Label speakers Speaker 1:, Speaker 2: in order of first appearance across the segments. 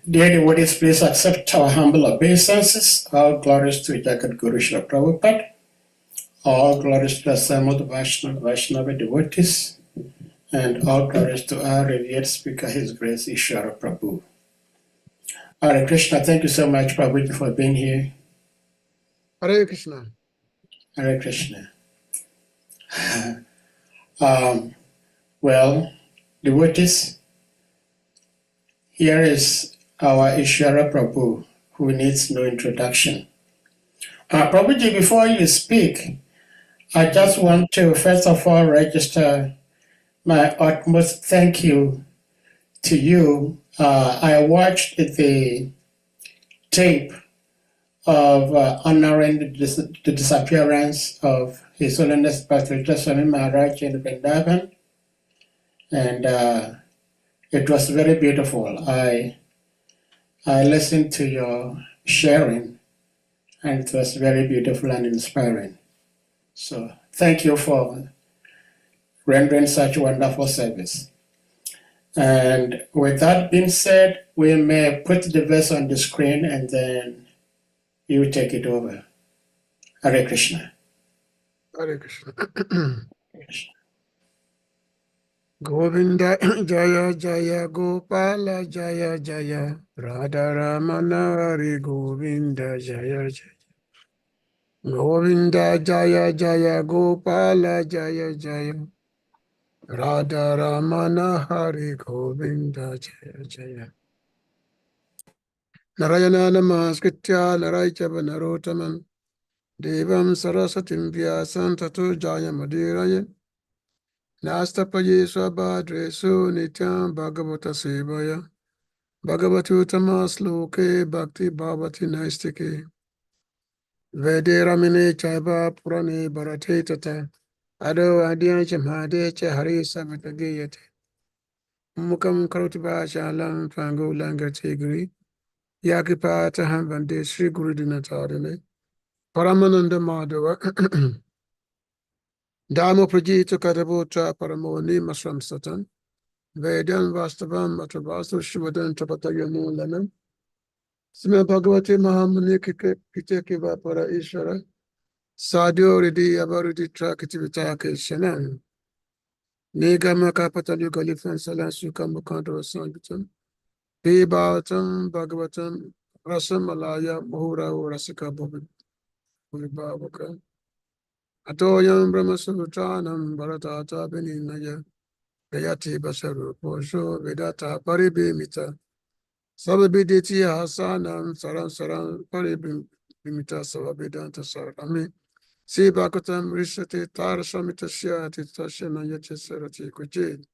Speaker 1: Dear devotees, please accept our humble obeisances. All glories to Jagat Guru Srila Prabhupada. All glories to the Samud Vaishnava devotees. And all glories to our revered speaker, His Grace Ishvara Prabhu. Hare Krishna, thank you so much, Prabhuji, for being here.
Speaker 2: Hare Krishna.
Speaker 1: Hare Krishna. Well, devotees, here is our Ishvara Prabhu, who needs no introduction. Prabhuji, before you speak, I just want to first of all register my utmost thank you to you. I watched the tape of honoring the disappearance of His Holiness Pastor Swami Maharaj in Vrindavan, and it was very beautiful. I listened to your sharing, and it was very beautiful and inspiring. So thank you for rendering such wonderful service. And with that being said, we may put the verse on the screen and then you take it over. Hare Krishna.
Speaker 2: Hare Krishna. Govinda Jaya Jaya Gopala Jaya Jaya Radharamana Hari Govinda Jaya Jaya Govinda Jaya Jaya Gopala Jaya Jaya Radharamana Hari Govinda Jaya Jaya Narayana Namaskritya Narayana Narotaman Devam Sarasatim Vyasam Tato Jaya Madhiraya Nastapaye Swabhadresu Nityam Bhagavata Sevaya Bhagavati Uttamas Loke Bhakti Bhavati Naistike Vede Ramine Chaiva Purane Bharate Tata Ado Adiyan Chamhade Chahari Samatagayate Mukam Karotiba Shalam Twango Langate Giri Yakipa Taham Vande Sri Guru Dinatadane Paramananda Madhava Dharma Prajita Katabuta Paramoni Masram Satan Vedan Vastavam Matravasu Shivadan Tapatayamu Lanam Sima Bhagavati Mahamuni Kiteki Para Ishara Sadio Ridi Abarudi Trakitivita Shanan Nigama Kapatalu Galifan Salan Sukamukanto Sangutan Pibatam Bhagavatam Rasamalaya Mohura Rasika Bhavaka Atoyam Brahmasutranam Bharatata Beninaya Gayati Basaru Posho Vedata Paribimita Sababiditi Hasanam Saran Saran Paribimita Sababidanta Sarami Sibakatam Rishati Tarasamita Shiati Tashana Yachi Sarati Kuji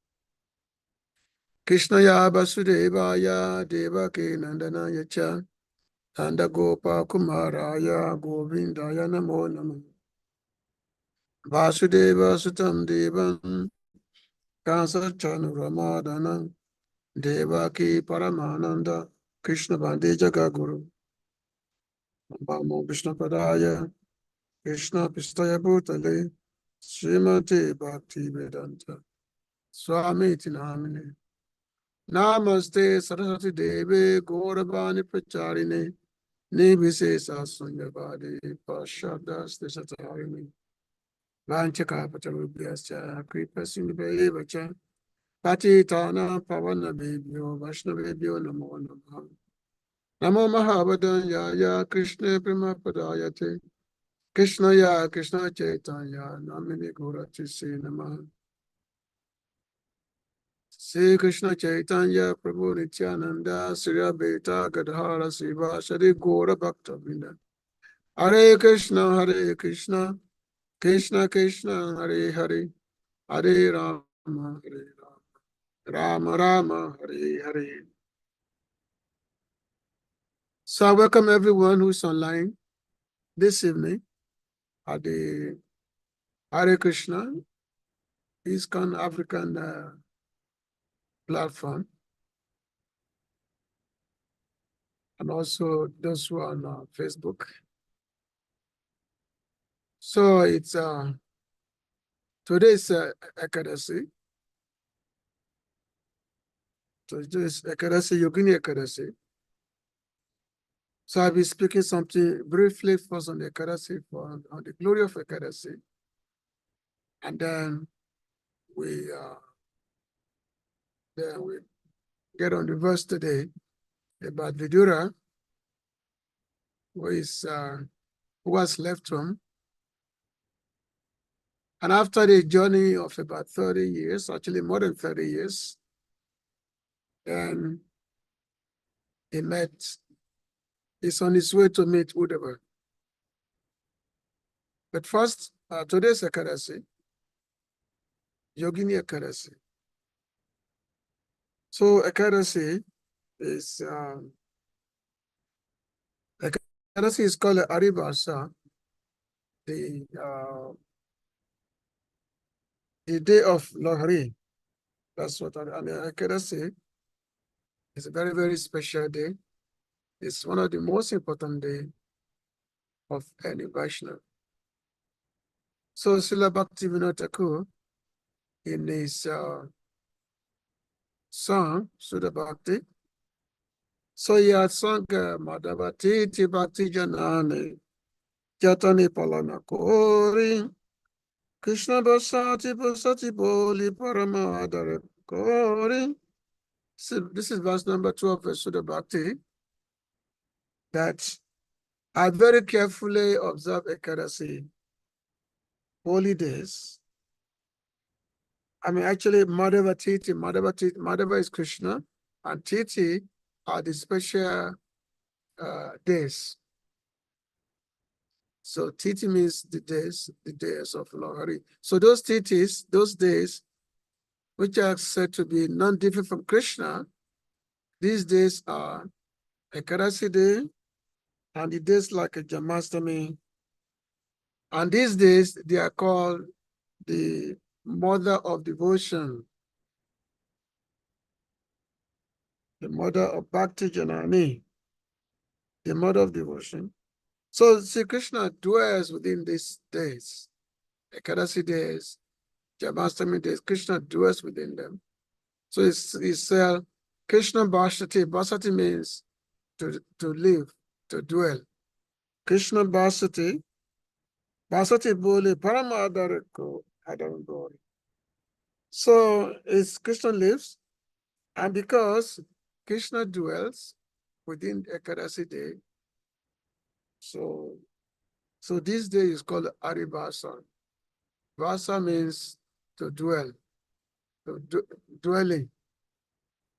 Speaker 2: Krishnaya Basudevaya Devaki Nandana Yacha Nanda Gopa Kumaraya Govindaya Namo Namah Vasudeva Sutam Devam Kansa Chanuramadana Devaki Paramananda Krishna Bande Jagaguru Bamo Krishna Padaya Krishna Pistaya Bhutale Srimati Bhakti Vedanta Swami Tinamine Namaste Saraswati Devi Gauravani Pracharine Nibhisesa Sunyavadi Pashabdas Desatarini Vanchaka Patarubhyascha Kripa Sindhvacha Patitana Pavana Bibhyo Vaishnavebhyo Namo Namaha Namo Mahavadanya Krishna Prima Padayate Krishna Chaitanya Namini Gurati Se Namaha Sri Krishna Chaitanya Prabhu Nityananda Sri Advaita Gadadhara Siva Shri Gaura Bhakta Vrinda Hare Krishna Krishna Krishna Hare Hare Hare Rama Rama Rama Hare Hare. So I welcome everyone who's online this evening at the Hare Krishna ISKCON African platform, and also those who are on Facebook. So it's today's Ekadasi. Today's Ekadasi, Yogini Ekadasi. So I'll be speaking something briefly first on the Ekadasi, on the glory of Ekadasi. And then we get on the verse today about Vidura, who has left home. And after the journey of about 30 years, actually more than 30 years, then he's on his way to meet Uddhava. But first, today's Ekadasi, Yogini Ekadasi. So Ekadasi is Ekadasi is called Aribasa, the day of Lohari. That's what I mean. Ekadasi is a very, very special day. It's one of the most important days of any Vaishnava. So Srila Bhaktivinoda Thakur, in his song, Sudha Bhakti, so he had sung Madhavati Ti Bhakti Janani Jatani Palana Kori Krishna Basati Basati Boli Paramadare Kori. So this is verse number 12 of Sudha Bhakti, that I very carefully observe Ekadasi holy days. I mean, actually, Madhava Titi, Madhava is Krishna, and Titi are the special days. So Titi means the days of Lohari. So those Titis, those days, which are said to be non-different from Krishna, these days are Ekadasi Day, and the days like a Janmashtami. And these days, they are called the mother of devotion, the mother of Bhakti Janani, the mother of devotion. So Sri Krishna dwells within these days, Ekadasi days, Janmashtami days. Krishna dwells within them. So it's Krishna Bhasati. Bhasati means to live, to dwell. Krishna Bhasati, Bhasati Boli Paramadariko Adamgori. So it's Krishna lives, and because Krishna dwells within Ekadasi day, so this day is called Aribasa. Vasa means to dwell, dwelling,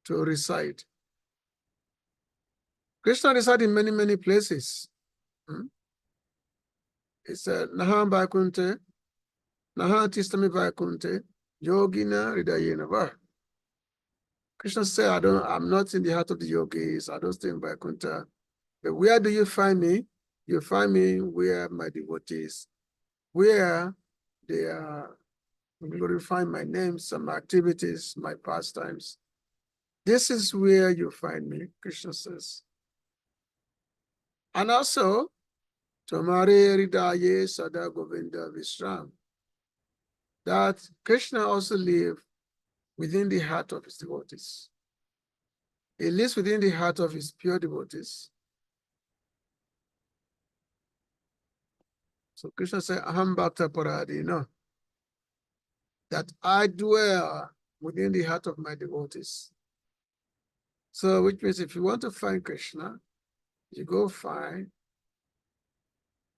Speaker 2: to reside. Krishna resides in many, many places. It's Naham Vaikunte, Naha Tistami Vaikunte, Yogina Hridayena Va. Krishna said, I'm not in the heart of the yogis, I don't stay in Vaikunta. But where do you find me? You find me where my devotees, where they are glorifying my name, some activities, my pastimes. This is where you find me, Krishna says. And also, Tomare Hridaye Sada Govinda Vishram, that Krishna also lives within the heart of his devotees. He lives within the heart of his pure devotees. So Krishna said, Aham Bhakta Paradina, that I dwell within the heart of my devotees. So which means if you want to find Krishna, you go find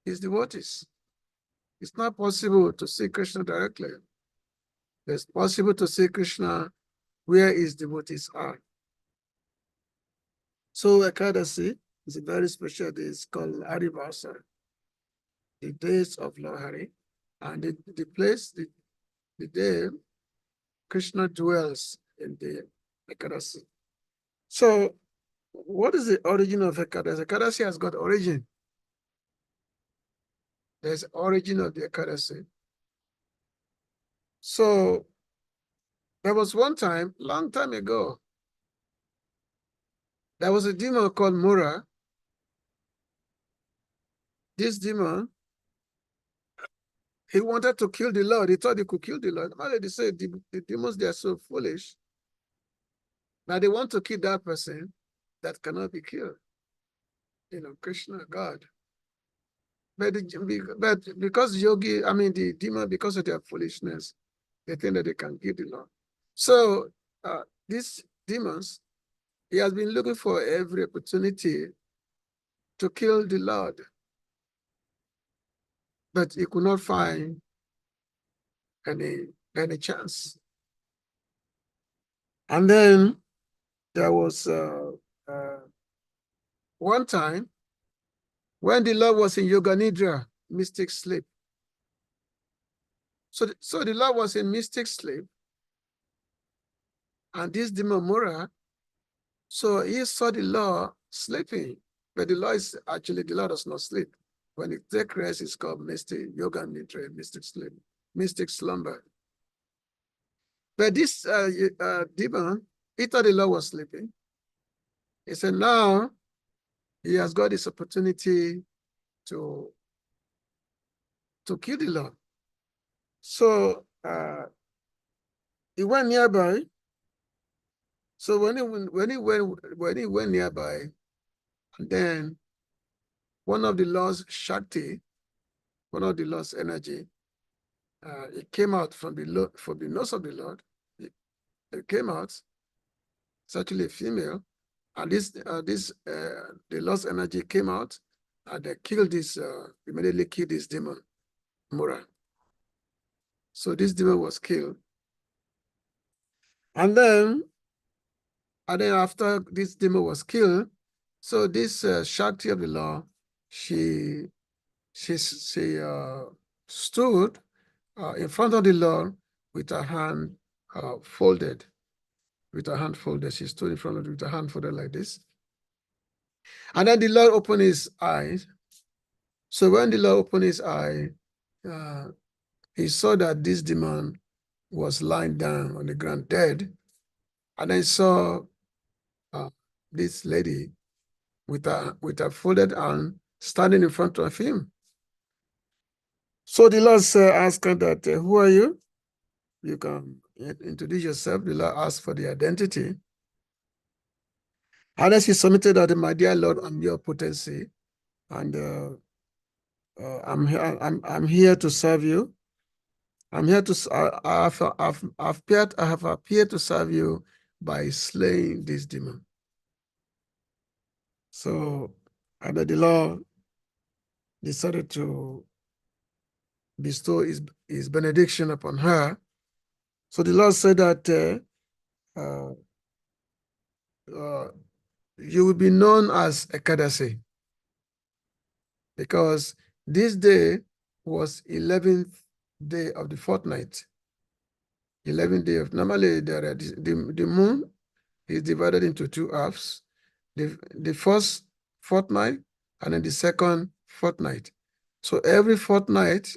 Speaker 2: his devotees. It's not possible to see Krishna directly. It's possible to see Krishna where his devotees are. So Ekadasi is a very special day. It's called Harivasa, the days of Lohari. And the place, the day Krishna dwells in the Ekadasi. So what is the origin of Ekadasi? Ekadasi has got origin. There's origin of the Ekadasi. So there was one time, long time ago, there was a demon called Mura. This demon, he wanted to kill the Lord. He thought he could kill the Lord. They say the demons, they are so foolish. Now they want to kill that person that cannot be killed. Krishna, God. But because the demon, because of their foolishness, they think that they can give the Lord. So these demons, he has been looking for every opportunity to kill the Lord, but he could not find any chance. And then there was one time when the Lord was in Yoga Nidra, mystic sleep. So the Lord was in mystic sleep, and this demon Mura, so he saw the Lord sleeping, but the Lord does not sleep. When it takes rest, it's called mystic Yoga Nidra, mystic sleep, mystic slumber. But this demon, he thought the Lord was sleeping. He said, now he has got this opportunity to kill the Lord. So he went nearby. So when he went nearby, and then one of the Lord's Shakti, one of the Lord's energy, it came out from the nose of the Lord. It came out. It's actually a female, and the Lord's energy came out, and they immediately killed this demon, Mura. So this demon was killed. And then after this demon was killed, so this Shakti of the Lord, she stood in front of the Lord with her hand folded. With her hand folded, she stood in front of it with her hand folded like this. And then the Lord opened his eyes. So when the Lord opened his eye, he saw that this demon was lying down on the ground dead. And then saw this lady with her folded hand standing in front of him. So the Lord asked her that, who are you? You can introduce yourself. The Lord asked for the identity. And then she submitted that, my dear Lord, I'm your potency, and I'm here to serve you. I'm here to I have appeared to serve you by slaying this demon. So, and the Lord decided to bestow his benediction upon her. So the Lord said that you will be known as Ekadasi, because this day was 11th day of the fortnight. 11th day of, normally the moon is divided into two halves, the first fortnight and then the second fortnight. So every fortnight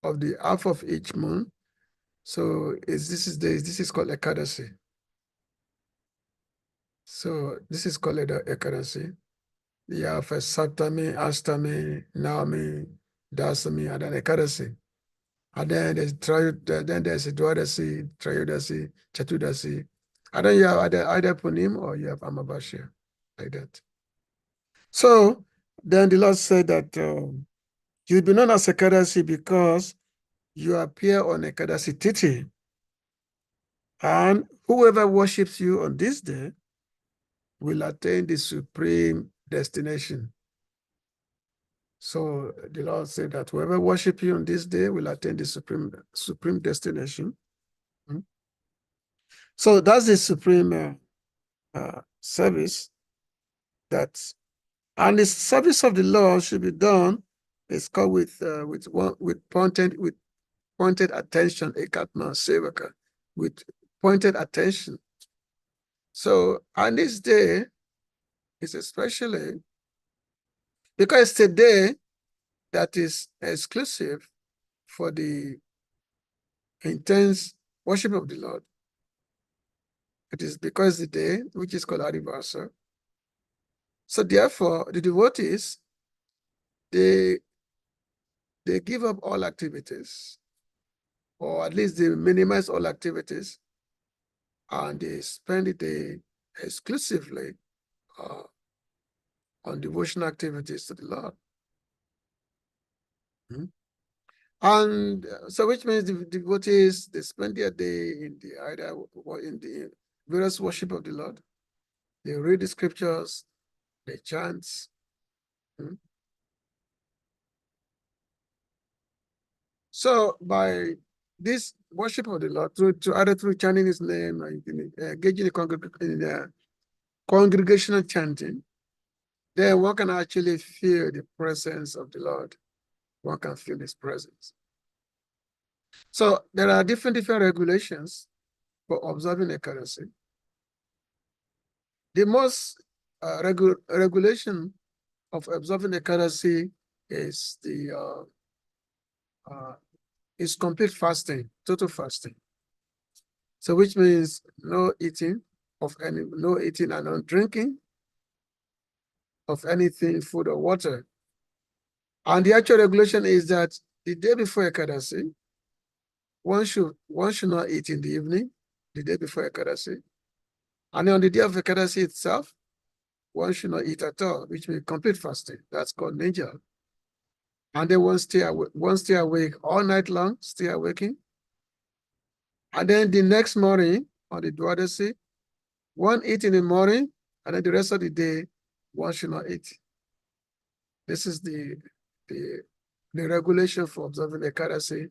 Speaker 2: of the half of each moon, so this is called Ekadasi. So this is called Ekadasi. You have Saptami, Astami, Navami, Dasami, and then Ekadasi. And then there's Dwadasi, Trayodasi, Chatudasi. And then you have either Punim or you have Amavasya, like that. So then the Lord said that you'll be known as Ekadasi because you appear on Ekadasi Titi. And whoever worships you on this day will attain the supreme destination. So the Lord said that whoever worships you on this day will attain the supreme destination. So that's the supreme service and the service of the Lord should be done. It's called with pointed attention, ekatma sevaka, with pointed attention. So on this day is especially because it's a day that is exclusive for the intense worship of the Lord. It is because the day which is called ISVARA. So therefore, the devotees, they give up all activities, or at least they minimize all activities, and they spend the day exclusively on devotional activities to the Lord. And so which means the devotees, they spend their day in the either or in the various worship of the Lord. They read the scriptures, they chant. So by this worship of the Lord, through either through chanting his name or engaging in the congregational chanting, then one can actually feel the presence of the Lord. One can feel his presence. So there are different regulations for observing Ekadasi. The most regulation of observing Ekadasi is is complete fasting, total fasting. So which means no eating and no drinking of anything, food or water. And the actual regulation is that the day before Ekadasi, one should not eat in the evening, the day before Ekadasi. And on the day of Ekadasi itself, one should not eat at all, which means complete fasting. That's called ninja. And then one stay awake all night long, stay awaking. And then the next morning, on the Dwadasi, one eat in the morning, and then the rest of the day, one should not eat. This is the regulation for observing Ekadasi,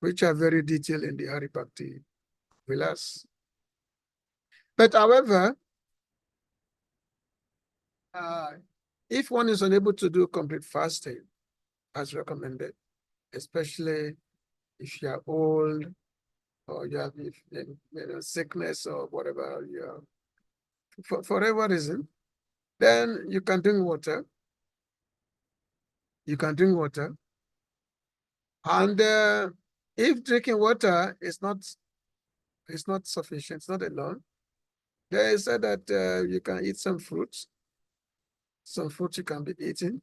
Speaker 2: which are very detailed in the Hari Bhakti Vilas. But however, if one is unable to do complete fasting, as recommended, especially if you are old or you have sickness or whatever, for whatever reason, then you can drink water. You can drink water. And if drinking water is not sufficient, it's not enough, they said that you can eat some fruits. Some fruits you can be eating.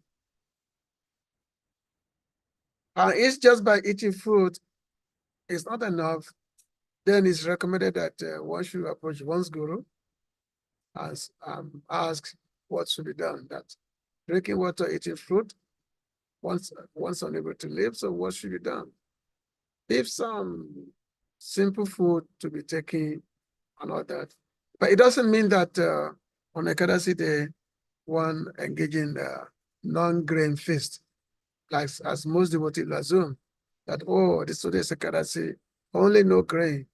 Speaker 2: And it's just by eating fruit, it's not enough. Then it's recommended that one should approach one's guru and ask what should be done. That drinking water, eating fruit, one's unable to live, so what should be done? If some simple food to be taken and all that. But it doesn't mean that on Ekadasi Day, one engage in non-grain feast, like as most devotees assume, that, oh, this today's Ekadasi, only no grain,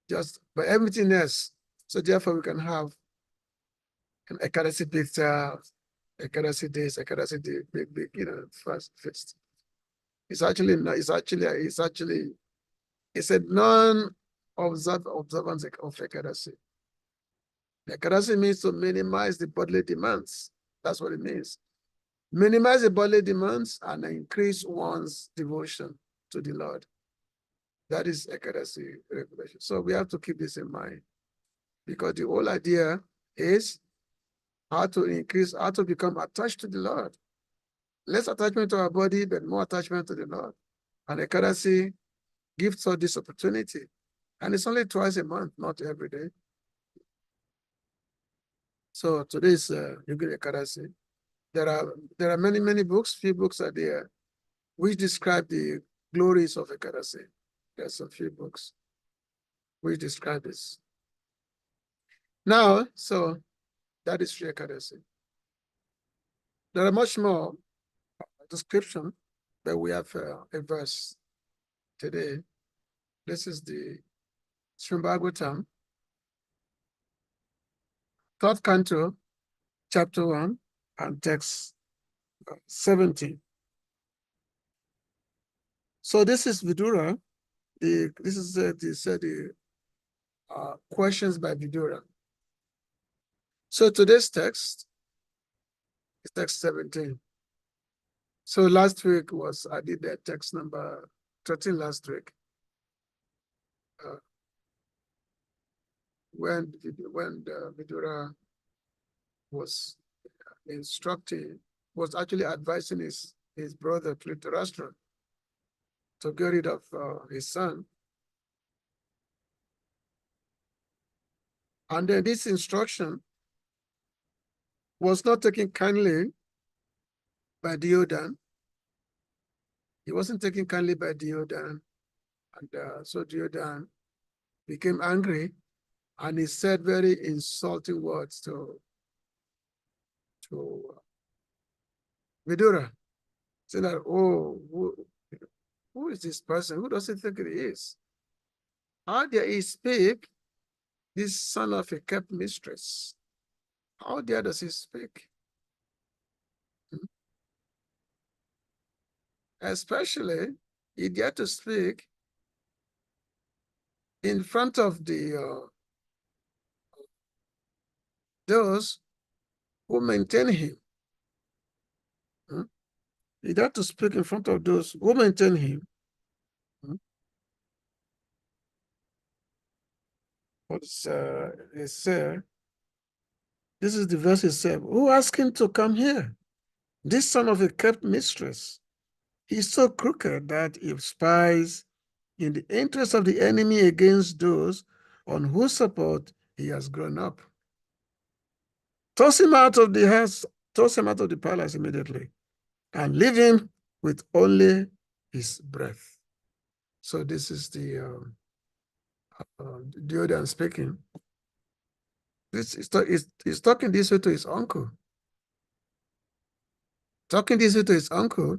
Speaker 2: but everything else. So therefore we can have an Ekadasi pizza, Ekadasi days, Ekadasi day, big, fast feast. It's a non-observance of Ekadasi. Ekadasi means to minimize the bodily demands. That's what it means. Minimize the bodily demands and increase one's devotion to the Lord. That is Ekadasi regulation. So we have to keep this in mind, because the whole idea is how to become attached to the Lord. Less attachment to our body, but more attachment to the Lord. And Ekadasi gives us this opportunity. And it's only twice a month, not every day. So today's Yugi Ekadasi. There are many books, few books are there, which describe the glories of Ekadasi. There's a few books which describe this. Now, so that is Sri Ekadasi. There are much more description, but we have a verse today. This is the Srimad Bhagavatam, 3rd canto, chapter 1, and text 17. So this is Vidura. This is the questions by Vidura. So today's text is text 17. So last week I did that text number 13 last week. When Vidura was was actually advising his brother Dhritarashtra to get rid of his son. And then this instruction was not taken kindly by Duryodhana. He wasn't taken kindly by Duryodhana. And so Duryodhana became angry, and he said very insulting words to Vidura, saying that, oh, who is this person? Who does he think it is? How dare he speak, this son of a kept mistress? How dare does he speak? Especially, he dared to speak in front of the those who maintain him. He dared to speak in front of those who maintain him. What is it said? This is the verse itself. Who asked him to come here? This son of a kept mistress. He's so crooked that he spies in the interest of the enemy against those on whose support he has grown up. Toss him out of the house, toss him out of the palace immediately, and leave him with only his breath. So this is the Duryodhana speaking. He's talking this way to his uncle. Talking this way to his uncle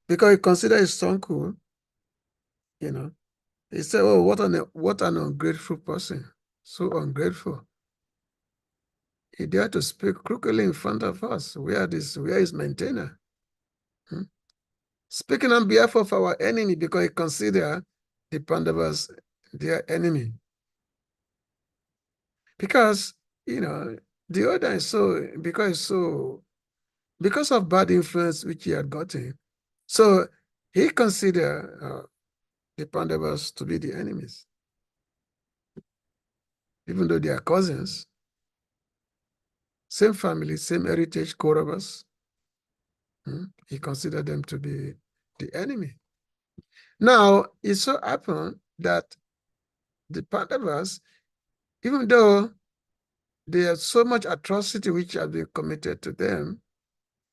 Speaker 2: because he considers his uncle, you know. He said, oh, what an ungrateful person. So ungrateful. He dared to speak crookedly in front of us. Where is maintainer? Speaking on behalf of our enemy because he considers the Pandavas their enemy. Because, the other is because of bad influence which he had gotten. So he considered the Pandavas to be the enemies. Even though they are cousins, same family, same heritage, Kauravas, he considered them to be the enemy. Now, it so happened that the Pandavas, even though there is so much atrocity which has been committed to them,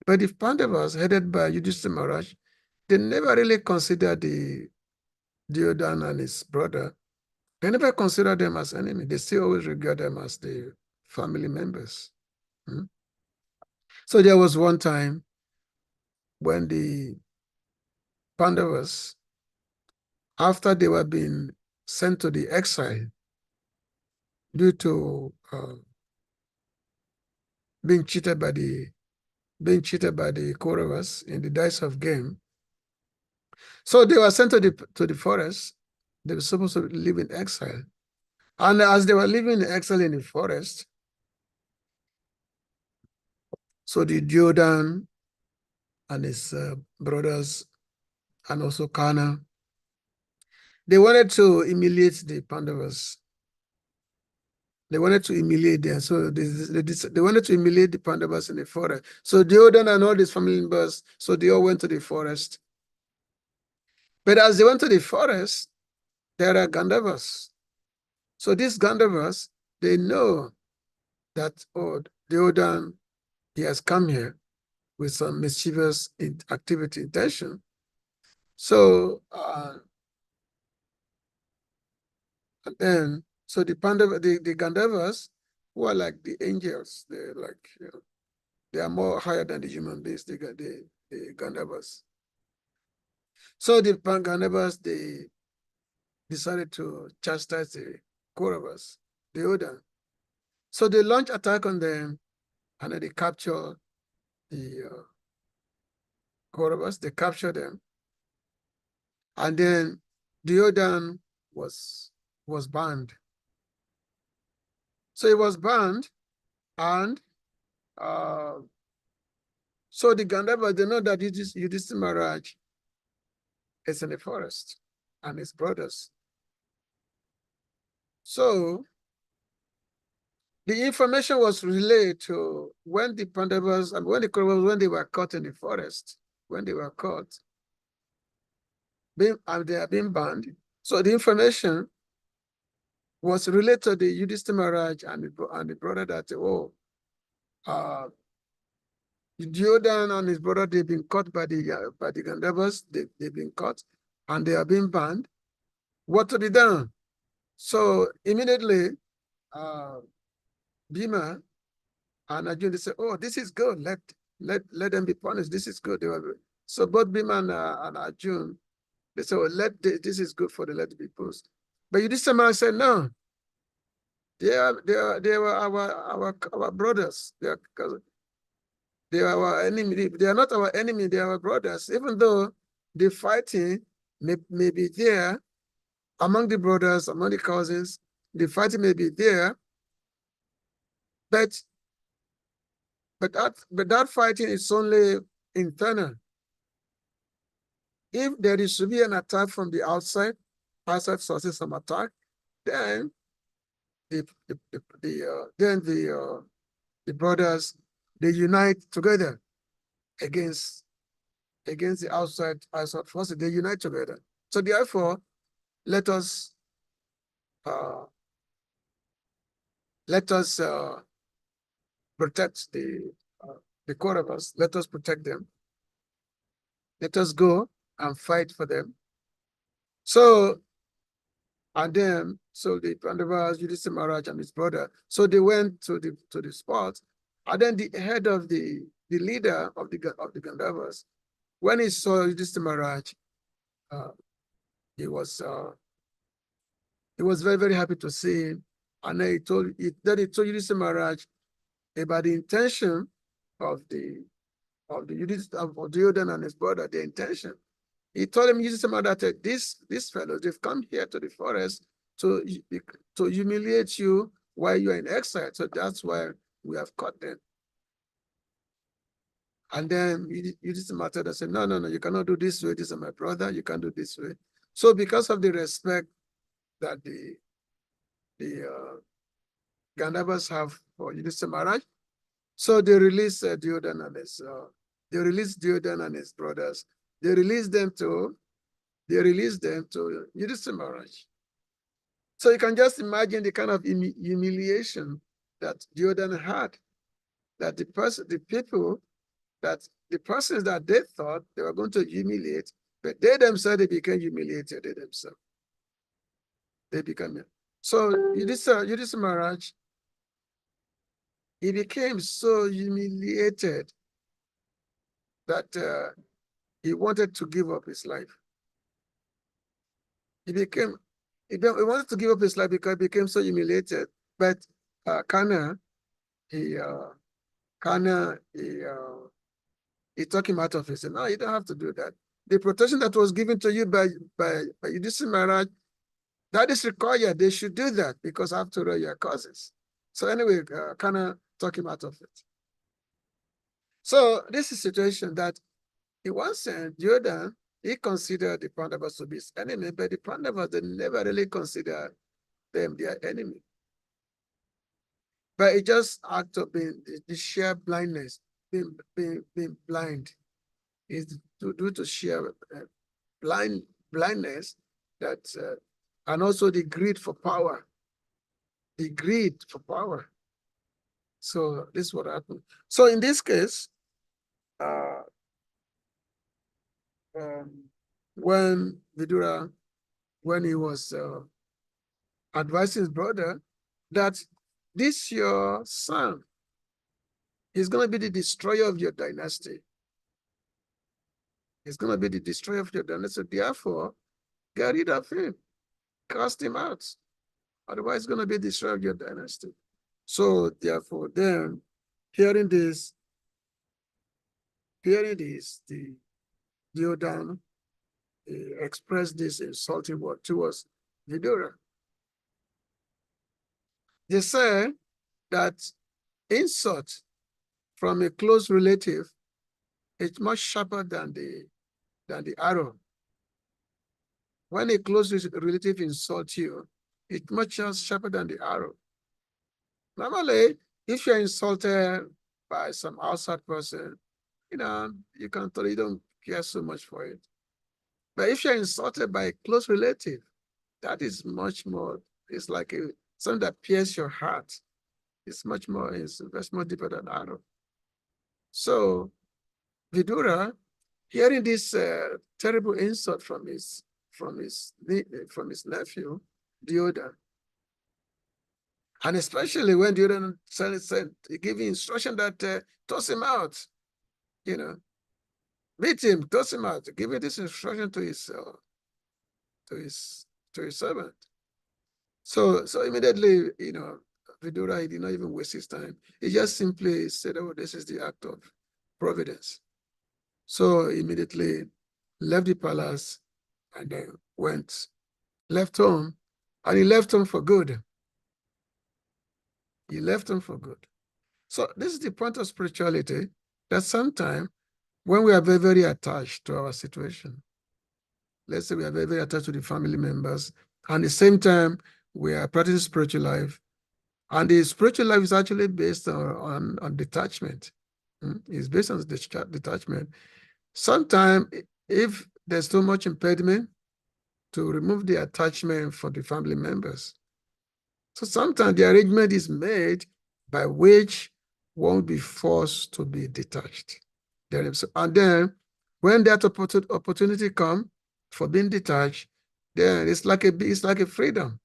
Speaker 2: but the Pandavas, headed by Yudhishthira Maharaj, they never really considered the Duryodhana and his brother. They never considered them as enemies. They still always regard them as the family members. So there was one time when the Pandavas, after they were being sent to the exile due to being cheated by the Kauravas in the dice of game. So they were sent to the forest. They were supposed to live in exile. And as they were living in exile in the forest, so the Duryodhana and his brothers, and also Karna, they wanted to humiliate the Pandavas. They wanted to humiliate them. So they wanted to humiliate the Pandavas in the forest. So Duryodhana and all his family members, so they all went to the forest. But as they went to the forest, there are Gandharvas. So these Gandharvas, they know that, oh, Duryodhana, he has come here with some mischievous activity, intention. So, and then, so the Gandharvas, who are like the angels, they're like, they are more higher than the human beings, the Gandharvas. So the Gandharvas, they decided to chastise the Kauravas, the Duryodhana. So they launched attack on them, and then they captured the Kauravas, they captured them. And then Duryodhana was banned. So he was banned, and so the Gandharvas, they know that Yudhishthira Maharaj is in the forest, and his brothers. So the information was relayed to when the Pandavas and when the Kauravas, when they were caught in the forest, when they were caught, and they are being banned. So the information was related to the Yudhishthira Maharaj and the brother that, Jordan and his brother, they've been caught by the Gandavas. They've been caught and they are being banned. What to be done? So immediately, Bhima and Arjun, they say, "Oh, this is good. Let them be punished. This is good." So both Bhima and Arjun, they say, "Oh, this is good for the let be post." But Yudhishthira said, "No, they were our brothers. They are our enemy. They are not our enemy. They are our brothers. Even though the fighting may be there among the brothers, among the cousins, the fighting may be there, but that fighting is only internal. If there is to be an attack from the outside sources of attack, then the brothers, they unite together against the outside forces. They unite together. So therefore, let us protect the core of us. Let us protect them. Let us go and fight for them. So, and then, so the Pandavas, Yudhishthira Maharaj and his brother, so they went to the spot, and then the head of the leader of the Gandharvas, when he saw Yudhishthira Maharaj, he was very, very happy to see him, and then he told Yudhishthira Maharaj about the intention of the Duryodhana and his brother, the intention. He told him, that these fellows, they've come here to the forest to humiliate you while you're in exile. So that's why we have caught them. And then Yudhishthira said, no, you cannot do this way. This is my brother. You can't do this way. So because of the respect that the Gandharvas have for Yudhishthira Maharaj, so they released Duryodhana and his brothers. They released them to Yudhishthira Maharaj. So you can just imagine the kind of humiliation that Duryodhana had, that the persons that they thought they were going to humiliate, but they themselves, they became humiliated, they themselves. They became. So Yudhishthira Maharaj, he became so humiliated that he wanted to give up his life. He wanted to give up his life because he became so humiliated. But Kana, he took him out of it. He said, "No, you don't have to do that. The protection that was given to you by Yudhishthira Maharaj, that is required. They should do that because after all, you are cousins." So anyway, Kana took him out of it. So this is a situation that in one sense, Duryodhana, he considered the Pandavas to be his enemy, but the Pandavas, they never really considered them their enemy. But it just act of being the sheer blindness, being blind, is due to sheer blindness that, and also the greed for power. So this is what happened. So in this case, when Vidura, when he was advising his brother that this your son is going to be the destroyer of your dynasty. He's going to be the destroyer of your dynasty. Therefore, get rid of him, cast him out. Otherwise, it's going to be the destroyer of your dynasty. So therefore, then, hearing this, the Duryodhana expressed this insulting word towards Vidura. They say that insult from a close relative is much sharper than the arrow. When a close relative insults you, it's much sharper than the arrow. Normally, if you're insulted by some outside person, you can tell you don't care so much for it. But if you're insulted by a close relative, that is much more, it's like something that pierces your heart. It's much more deeper than arrow. So Vidura, hearing this terrible insult from his nephew, Duryodhana, and especially when Duryodhana said give instruction that toss him out, meet him, toss him out, giving this instruction to his servant. So immediately, Vidura, he did not even waste his time. He just simply said, "Oh, this is the act of providence." So immediately left the palace and then left home, and he left home for good. He left home for good. So this is the point of spirituality, that sometimes when we are very, very attached to our situation, let's say we are very, very attached to the family members, and at the same time, we are practicing spiritual life, and the spiritual life is actually based on detachment. It's based on detachment. Sometimes, if there's too much impediment, to remove the attachment for the family members. So sometimes the arrangement is made by which one will be forced to be detached. And then when that opportunity comes for being detached, then it's like a freedom.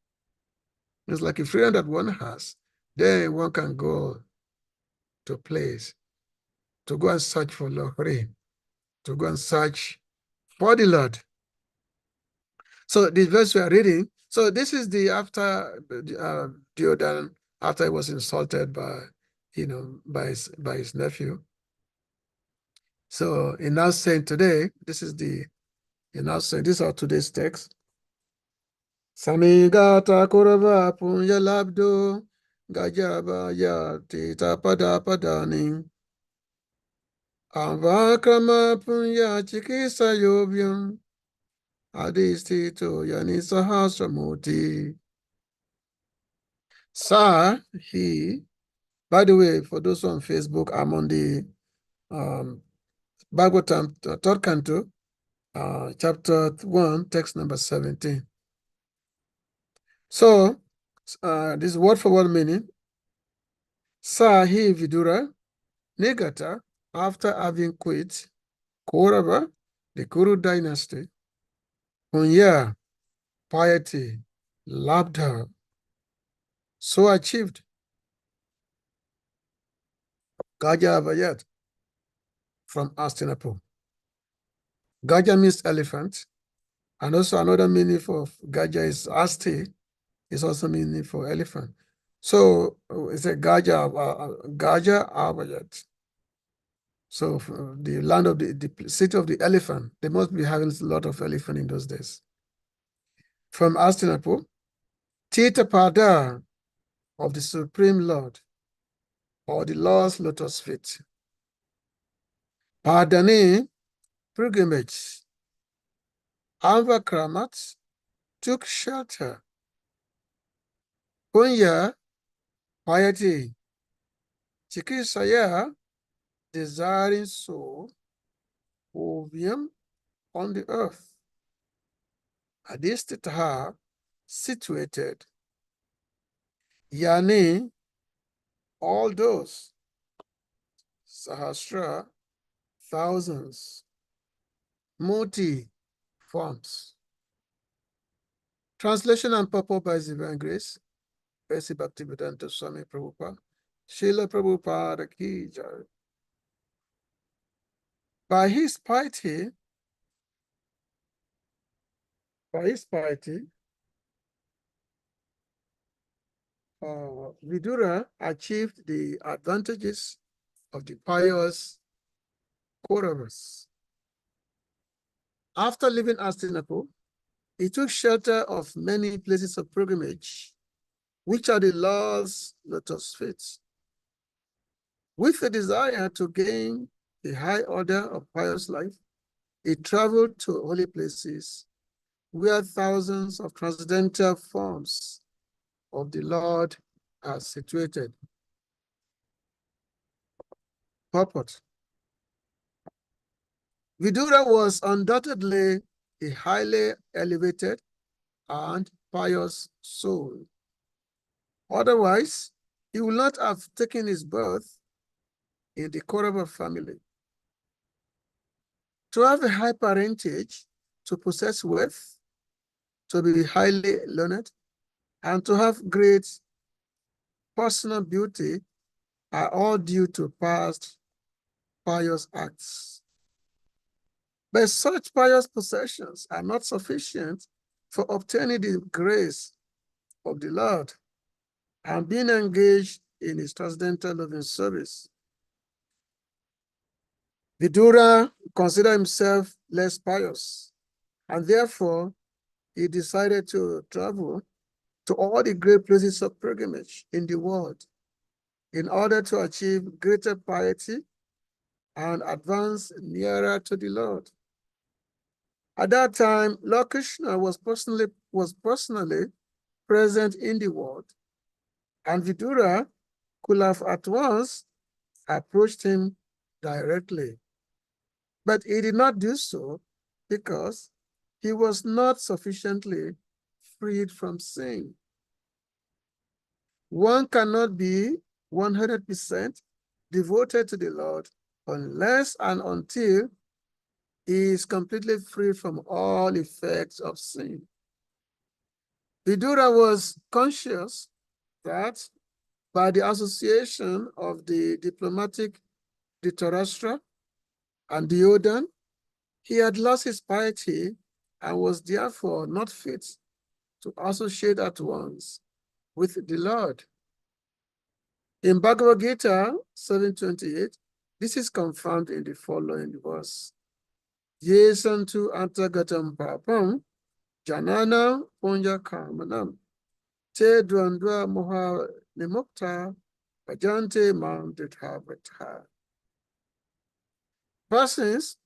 Speaker 2: It's like a freedom that one has. Then one can go to a place to go and search for Lord, to go and search for the Lord. So the verse we are reading, so this is the after Duryodhana, after he was insulted by his nephew. So he now saying today, this is our today's text. Samigata kurava punya labdo gajaba ya tita pada padani avakrama punya chikisa yobyam adistito yani sahasramurti. Sir, by the way, for those on Facebook, I'm on the Bhagavatam, third canto, chapter 1, text number 17. So, this word for word meaning, Sir, Vidura, Nigata, after having quit Kaurava, the Kuru dynasty, Punya, piety, Labdha, so achieved Gaja Avayat from Hastinapur. Gaja means elephant, and also another meaning for Gaja is Asti, is also meaning for elephant. So it's a Gaja Avayat. So the land of the city of the elephant, they must be having a lot of elephant in those days. From Hastinapur, Tita Pada of the Supreme Lord, or the Lord's lotus feet. Padani, pilgrimage. Kramat took shelter. Punya, piety. Chikisaya, desiring soul, ovium on the earth. Adistitaha, situated. Yani, all those. Sahasra, thousands. Moti, forms. Translation and purport by Divine Grace. Basi Bhaktivedanta Swami Prabhupada. Srila Prabhupada Ki Jai. By his piety, Vidura achieved the advantages of the pious Kauravas. After leaving Hastinapur, he took shelter of many places of pilgrimage, which are the Lord's lotus feet. With the desire to gain a high order of pious life, he traveled to holy places where thousands of transcendental forms of the Lord are situated. Purport. Vidura was undoubtedly a highly elevated and pious soul. Otherwise, he would not have taken his birth in the Kaurava family. To have a high parentage, to possess wealth, to be highly learned, and to have great personal beauty are all due to past pious acts. But such pious possessions are not sufficient for obtaining the grace of the Lord and being engaged in his transcendental loving service. Vidura considered himself less pious, and therefore he decided to travel to all the great places of pilgrimage in the world in order to achieve greater piety and advance nearer to the Lord. At that time, Lord Krishna was personally present in the world, and Vidura could have at once approached him directly. But he did not do so because he was not sufficiently freed from sin. One cannot be 100% devoted to the Lord unless and until he is completely free from all effects of sin. Vidura was conscious that by the association of the diplomatic Dhritarashtra and Duryodhana, he had lost his piety and was therefore not fit to associate at once with the Lord. In Bhagavad Gita 7:28, this is confirmed in the following verse. Ye santu antagatam papam janana punya kamanam te dvandva moha nimukta bhajante mam dithavata. Persons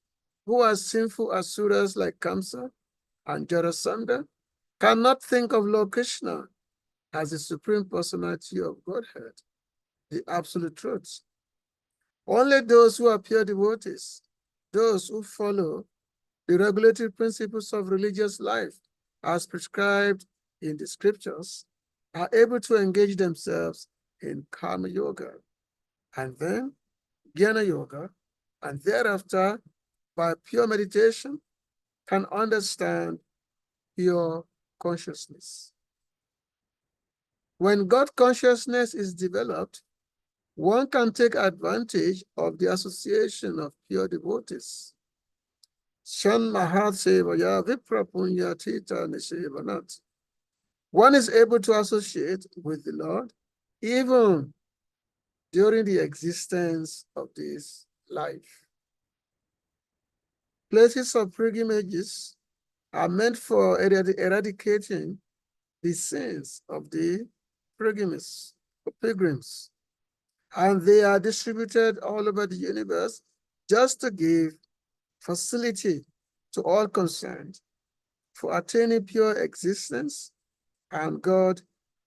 Speaker 2: who are sinful asuras like Kamsa and Jarasandha cannot think of Lord Krishna as the Supreme Personality of Godhead, the Absolute Truth. Only those who are pure devotees, those who follow the regulatory principles of religious life as prescribed in the scriptures, are able to engage themselves in Karma Yoga, and then Jnana Yoga, and thereafter, by pure meditation, can understand pure consciousness. When God consciousness is developed, one can take advantage of the association of pure devotees. Shan Mahat Sevaya Vipra Punya Tita Nishevanat. One is able to associate with the Lord even during the existence of this life. Places of pilgrimages are meant for eradicating the sins of the pilgrims, and they are distributed all over the universe just to give facility to all concerned for attaining pure existence and God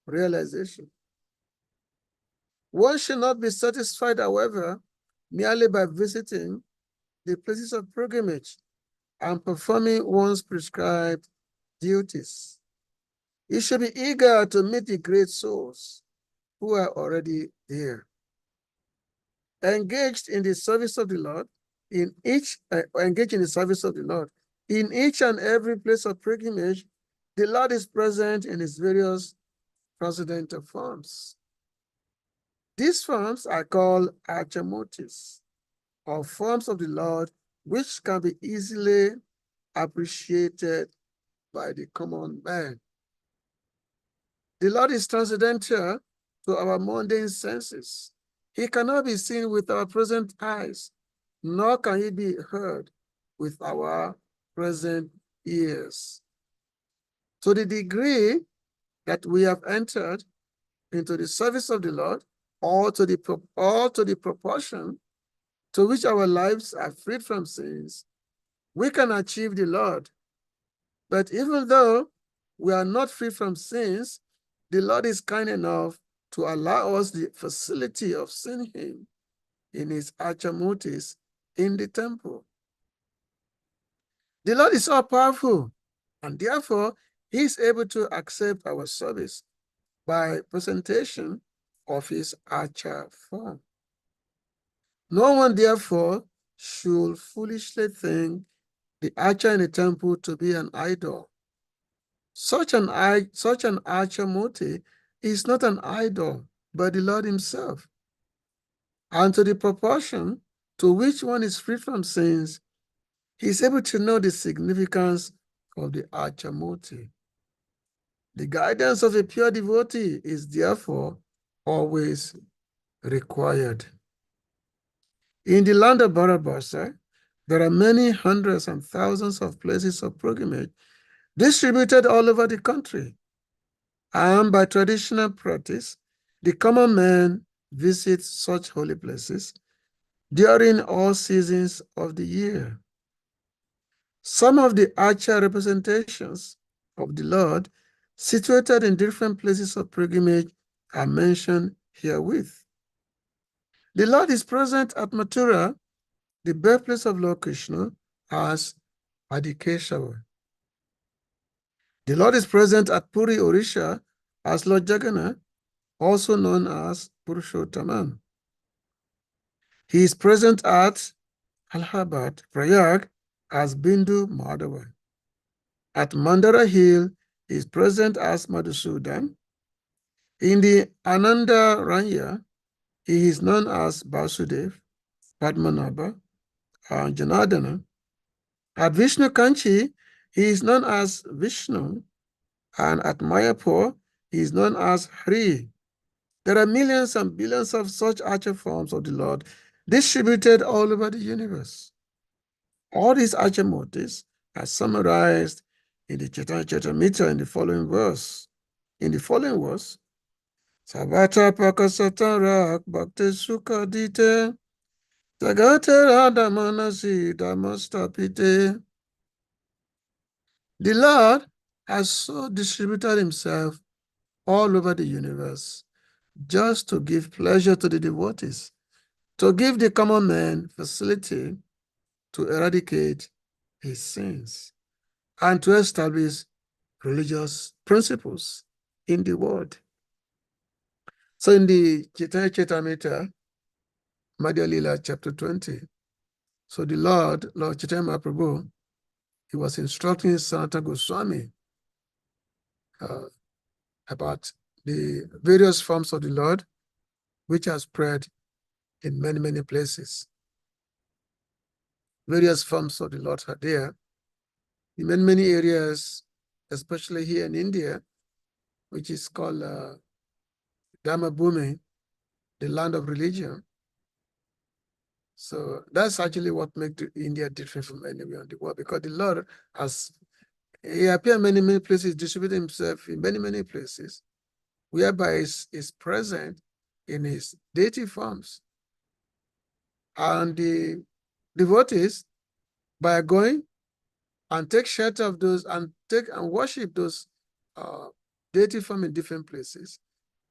Speaker 2: realization. One should not be satisfied, however, merely by visiting the places of pilgrimage and performing one's prescribed duties. He should be eager to meet the great souls who are already there. Engaged in the service of the Lord, in each and every place of pilgrimage, the Lord is present in his various transcendental forms. These forms are called archamotis, or forms of the Lord, which can be easily appreciated by the common man. The Lord is transcendental to our mundane senses. He cannot be seen with our present eyes, nor can he be heard with our present ears. To the degree that we have entered into the service of the Lord, or to the proportion to which our lives are freed from sins, we can achieve the Lord. But even though we are not free from sins, the Lord is kind enough to allow us the facility of seeing him in his archamotis in the temple. The Lord is all powerful, and therefore he is able to accept our service by presentation of his archa form. No one, therefore, should foolishly think the archer in the temple to be an idol. Such an archer motive is not an idol, but the Lord himself. And to the proportion to which one is free from sins, he is able to know the significance of the archer motive. The guidance of a pure devotee is therefore always required. In the land of Barabasa, there are many hundreds and thousands of places of pilgrimage distributed all over the country. And by traditional practice, the common man visits such holy places during all seasons of the year. Some of the archer representations of the Lord situated in different places of pilgrimage are mentioned herewith. The Lord is present at Mathura, the birthplace of Lord Krishna, as Adikeshava. The Lord is present at Puri, Orisha, as Lord Jagannath, also known as Purushottamam. He is present at Allahabad, Prayag, as Bindu Madhava. At Mandara Hill, he is present as Madhusudan. In the Ananda Ranya, he is known as Basudev, Padmanabha, and Janardana. At Vishnu Kanchi, he is known as Vishnu, and at Mayapur, he is known as Hari. There are millions and billions of such archer forms of the Lord distributed all over the universe. All these archer motives are summarized in the Charitamrita in the following verse. In the following verse, Sabata Pakasatarak Bhakti Sukha Dite Jagate Radamanasi Damastapite. The Lord has so distributed himself all over the universe just to give pleasure to the devotees, to give the common man facility to eradicate his sins, and to establish religious principles in the world. So in the Chaitanya Charitamrita, Madhya Lila, chapter 20, so the Lord Chaitanya Mahaprabhu, he was instructing Sanatana Goswami about the various forms of the Lord, which are spread in many, many places. Various forms of the Lord are there in many, many areas, especially here in India, which is called Dhamma Bhumi, the land of religion. So that's actually what makes India different from anywhere in the world, because the Lord he appears in many, many places, distributed himself in many, many places, whereby is present in his deity forms. And the devotees, by going and take shelter of those and worship those deity forms in different places,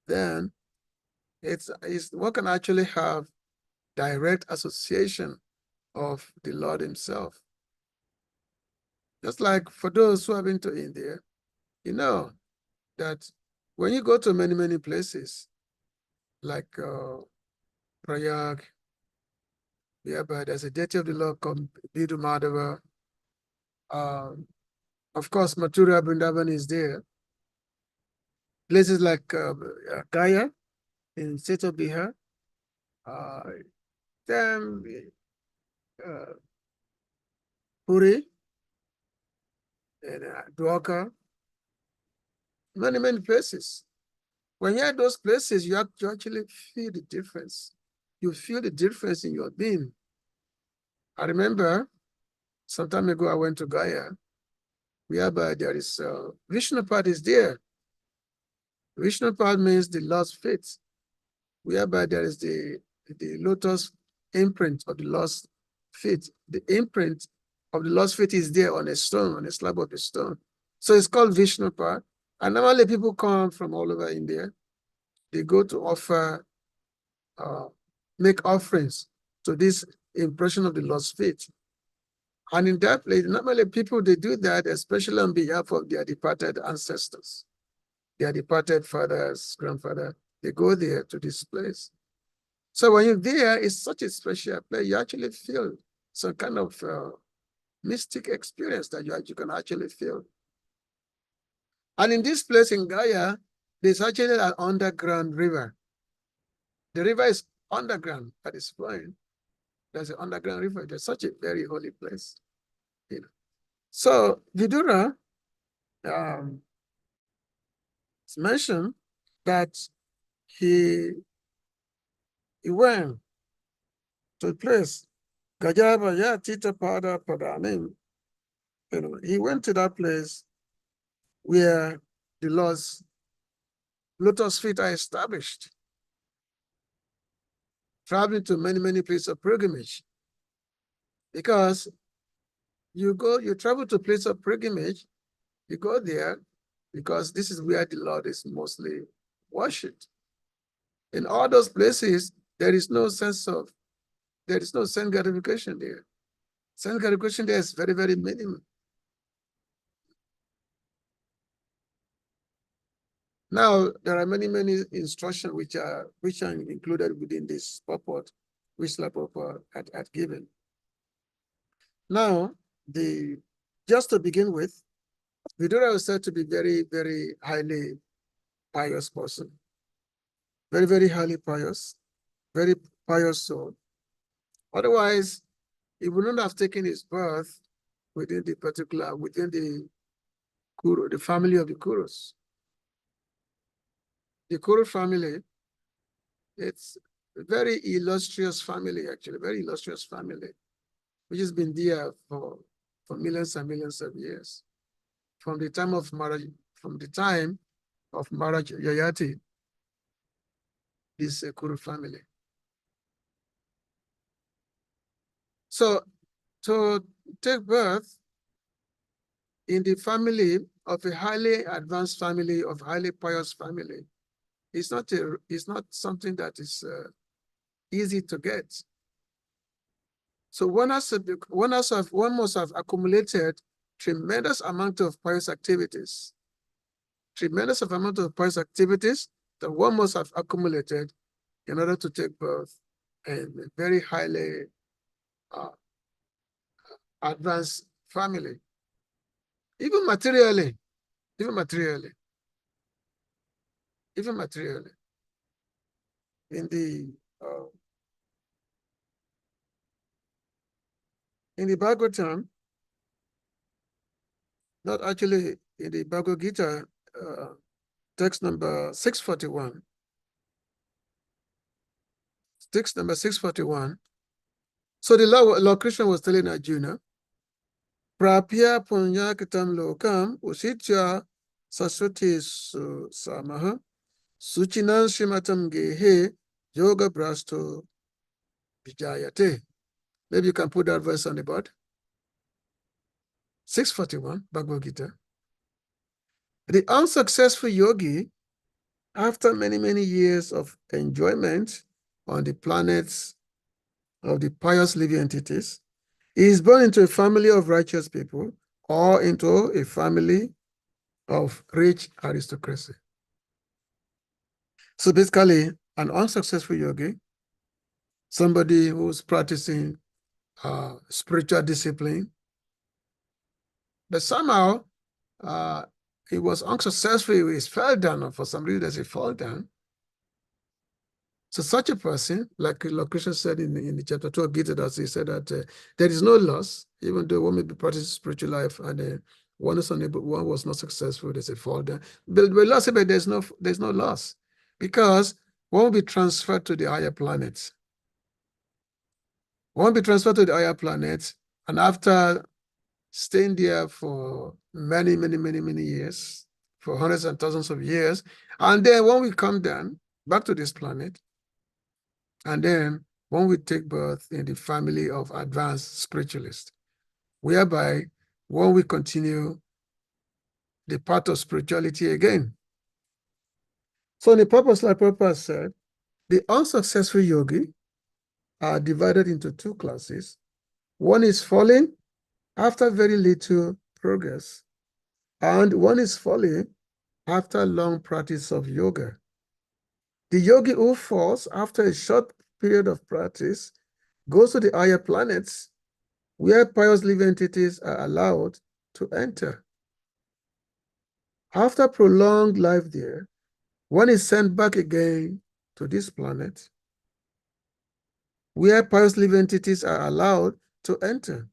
Speaker 2: then one can actually have direct association of the Lord himself. Just like for those who have been to India, you know that when you go to many, many places, like Prayag, whereby there's a deity of the Lord called Bindu Madhava. Of course, Mathura Vrindavan is there. Places like Gaya in state of Bihar, then Puri, and Dwarka, many, many places. When you're at those places, you actually feel the difference. You feel the difference in your being. I remember some time ago, I went to Gaya, whereby there is Vishnupad is there. Vishnupad means the Lord's feet, whereby there is the lotus imprint of the Lord's feet. The imprint of the Lord's feet is there on a stone, on a slab of the stone. So it's called Vishnupad. And normally people come from all over India. They go to offer, make offerings to this impression of the Lord's feet. And in that place, normally people, they do that, especially on behalf of their departed ancestors, their departed fathers, grandfather. They go there to this place. So when you're there, it's such a special place. You actually feel some kind of mystic experience that you can actually feel. And in this place in Gaia, there's actually an underground river. The river is underground, but it's flowing. There's an underground river. There's such a very holy place. You know. So Vidura it's mentioned that he went to a place, Gajaba Tita Pada Padanim. He went to that place where the Lord's lotus feet are established, traveling to many, many places of pilgrimage. Because you travel to place of pilgrimage, you go there because this is where the Lord is mostly worshipped. In all those places, there is no sense gratification there. Sense gratification there is very, very minimal. Now, there are many, many instructions which are included within this purport, which the Prabhupada had given. Now, just to begin with, Vidura was said to be very, very highly pious person. Very, very highly pious, very pious soul. Otherwise, he would not have taken his birth within the Kuru, the family of the Kurus. The Kuru family, it's a very illustrious family, actually, very illustrious family, which has been there for millions and millions of years. From the time of marriage, Yayati, this Kuru family. So to take birth in the family of a highly advanced family, of highly pious family, it's not something that is easy to get. So one must have accumulated tremendous amount of pious activities. Tremendous amount of pious activities that one must have accumulated in order to take birth in a very highly advanced family. Even materially. In the Bhagavatam, not actually in the Bhagavad Gita, text number 641. Text number 641. So the Lord Krishna was telling Arjuna, Prapya punya kitam lokam usitya saswati samaha suchinan shimatam gehe yoga brasto vijayate. Maybe you can put that verse on the board. 641, Bhagavad Gita. The unsuccessful yogi, after many, many years of enjoyment on the planets of the pious living entities, is born into a family of righteous people or into a family of rich aristocracy. So basically, an unsuccessful yogi, somebody who's practicing spiritual discipline, but somehow he was unsuccessful, he fell down, and for some reason he fell down. So such a person, like Lord Krishna said in the chapter 2 of Gita, that he said that there is no loss, even though one may be practicing spiritual life and one is unable, one was not successful, there's a fall down. But last, but there's no loss, because one will be transferred to the higher planets. One will be transferred to the higher planets, and after staying there for many, many, many, many years, for hundreds and thousands of years, and then one will come down back to this planet, and then one will take birth in the family of advanced spiritualists, whereby one will continue the path of spirituality again. So in the purpose, like Prabhupada said, the unsuccessful yogi are divided into two classes. One is falling after very little progress, and one is falling after long practice of yoga. The yogi who falls after a short period of practice goes to the higher planets, where pious living entities are allowed to enter. After prolonged life there, one is sent back again to this planet, where pious living entities are allowed to enter.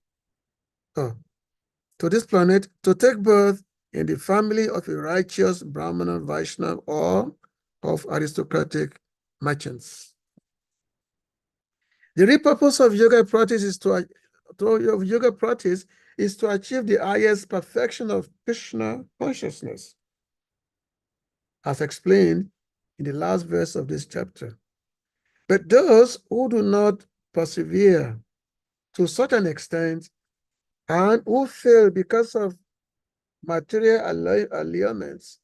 Speaker 2: To this planet to take birth in the family of a righteous Brahmana, Vaishnava, or of aristocratic merchants. The real purpose of yoga practice is to achieve the highest perfection of Krishna consciousness, as explained in the last verse of this chapter. But those who do not persevere to such an extent and who fail because of material allurements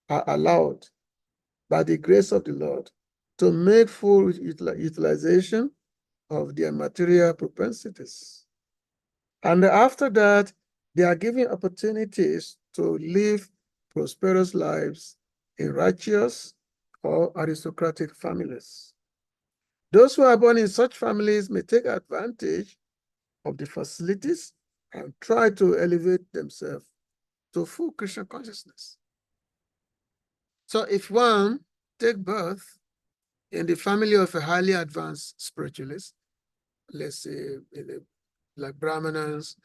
Speaker 2: are allowed by the grace of the Lord to make full utilization of their material propensities. And after that, they are given opportunities to live prosperous lives in righteous or aristocratic families. Those who are born in such families may take advantage of the facilities and try to elevate themselves to full Krishna consciousness. So if one take birth in the family of a highly advanced spiritualist, let's say like Brahmanas,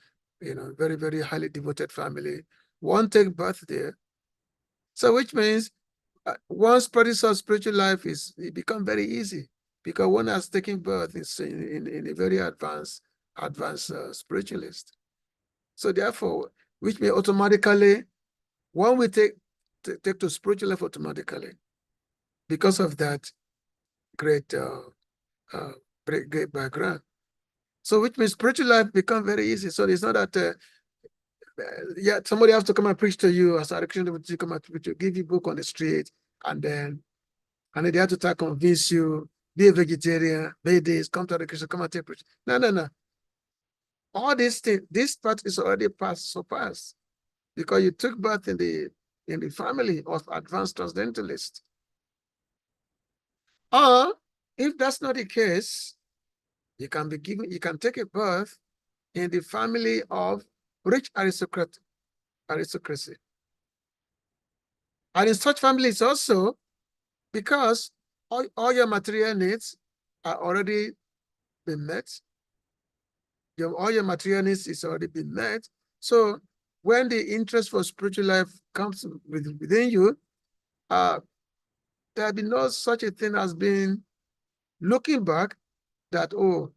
Speaker 2: very, very highly devoted family, one take birth there. So which means one's practice of spiritual life it become very easy because one has taken birth in a very advanced spiritualist. So therefore, which may automatically, one will take to spiritual life automatically because of that great background. So which means spiritual life become very easy. So it's not that somebody has to come and preach to you as a Christian to come and preach to give you book on the street, and then they have to try to convince you, be a vegetarian, be this, come to the Christian, come and take preach. No. All these things, this part is already surpassed because you took birth in the family of advanced transcendentalists. Or if that's not the case, you can take a birth in the family of rich aristocracy. And in such families also, because all your material needs are already been met, all your material needs is already been met. So when the interest for spiritual life comes within you, there'll be no such a thing as being looking back that, oh,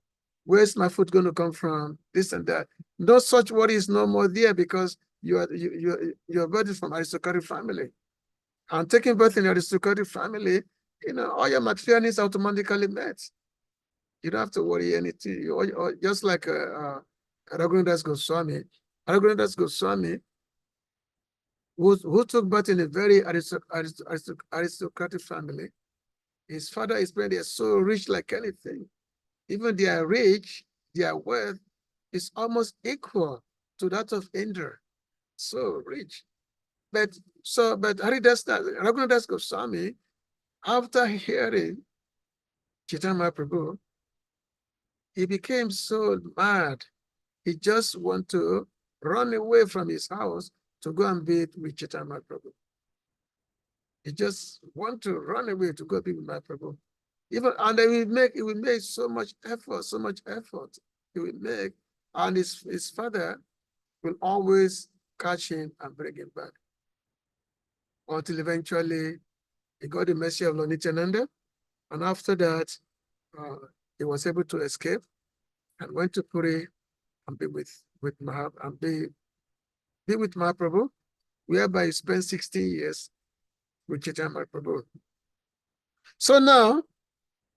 Speaker 2: where's my food going to come from? This and that. No such worry is no more there because you're birthed from aristocratic family. And taking birth in an aristocratic family, all your material needs automatically met. You don't have to worry anything. Or just like Raghunadas Goswami. Raghunadas Goswami, who took birth in a very aristocratic family. His father, his parents, they are so rich like anything. Even they are rich, their wealth is almost equal to that of Indra. So rich. But Raghunadas Goswami, after hearing Chaitanya Mahaprabhu, he became so mad. He just wanted to run away from his house to go and be with Chaitanya Mahaprabhu. He just wanted to run away to go be with Mahaprabhu. And he will make so much effort. He will make, and his father will always catch him and bring him back. Until eventually he got the mercy of Lord Nityananda, and after that, he was able to escape and went to Puri and be with Mahaprabhu, whereby he spent 16 years with Chaitanya Mahaprabhu. So now,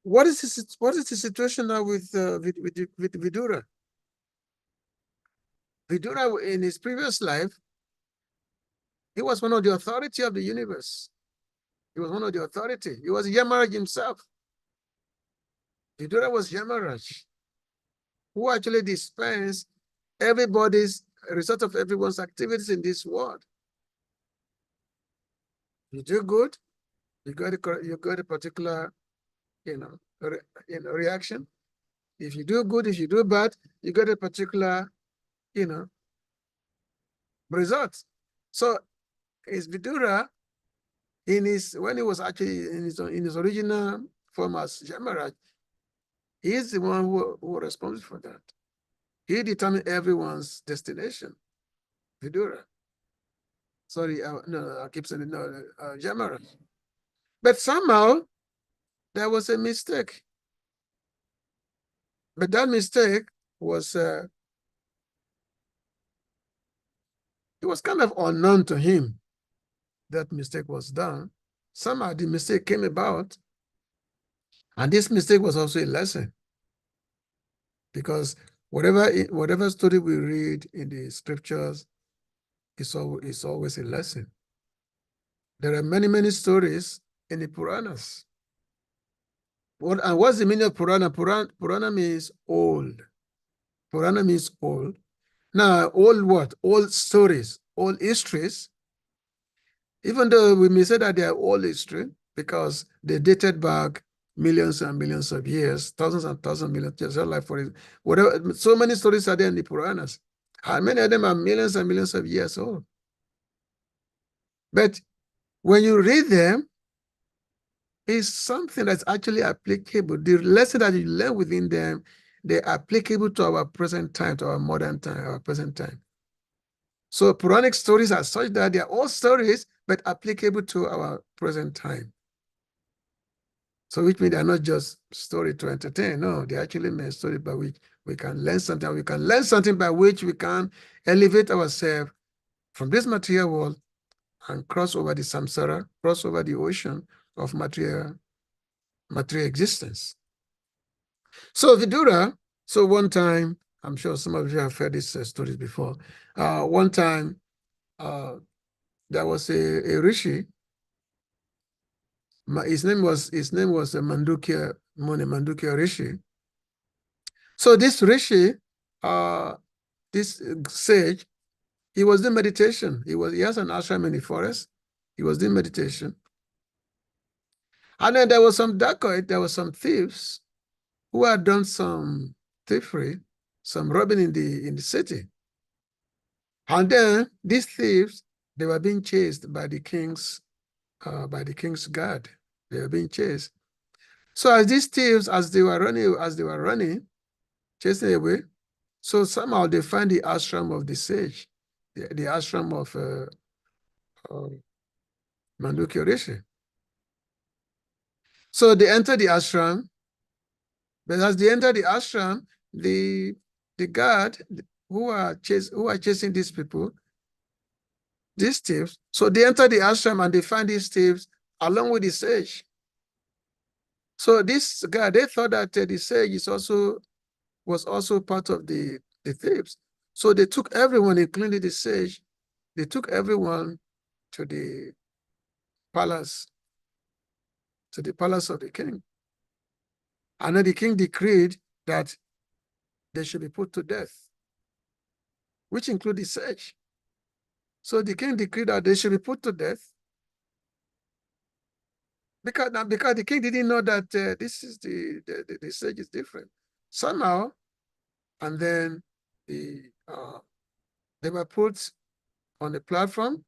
Speaker 2: what is the situation now with Vidura? Vidura, in his previous life, he was one of the authority of the universe. He was one of the authority. He was Yamaraj himself. Vidura was Yamaraj, who actually dispensed everybody's result of everyone's activities in this world. You do good, you got a particular reaction. If you do good, if you do bad, you get a particular, result. So is Vidura when he was actually in his original form as Jamaraj, he is the one who was responsible for that. He determined everyone's destination. Vidura. Sorry, no, I keep saying no, Jamaraj. But somehow there was a mistake. But that mistake was it was kind of unknown to him. That mistake was done. Somehow the mistake came about, and this mistake was also a lesson, because whatever story we read in the scriptures is always a lesson. There are many stories in the Puranas. And what's the meaning of Purana? Purana means old. Purana means old. Now, old what? Old stories, old histories. Even though we may say that they are old history because they dated back millions and millions of years, thousands and thousands of millions of years, like for whatever. So many stories are there in the Puranas. And many of them are millions and millions of years old. But when you read them, it's something that's actually applicable. The lesson that you learn within them, they're applicable to our present time, to our modern time, our present time. So Puranic stories are such that they're all stories, but applicable to our present time. So which means they're not just story to entertain. No, they actually mean story by which we can learn something. We can learn something by which we can elevate ourselves from this material world and cross over the samsara, cross over the ocean of material existence. So Vidura, so one time, I'm sure some of you have heard these stories before. One time, there was a rishi. His name was Mandukya Muni, Mandukya Rishi. So this rishi, this sage, he was doing meditation. He has an ashram in the forest. He was doing meditation. And then there was some dacoit, there were some thieves who had done some thievery, some robbing in the city. And then these thieves, they were being chased by the king's guard. They were being chased. So as these thieves, as they were running, chasing away, so somehow they find the ashram of the sage, the ashram of Mandukya Rishi. So they enter the ashram, but as they enter the ashram, the guard who are chasing these people, these thieves, so they enter the ashram and they find these thieves along with the sage. So this guy, they thought that the sage was also part of the thieves. So they took everyone, including the sage, they took everyone to the palace of the king. And then the king decreed that they should be put to death, which include the sage. So the king decreed that they should be put to death because the king didn't know that this is the sage is different somehow. And then they were put on the platform,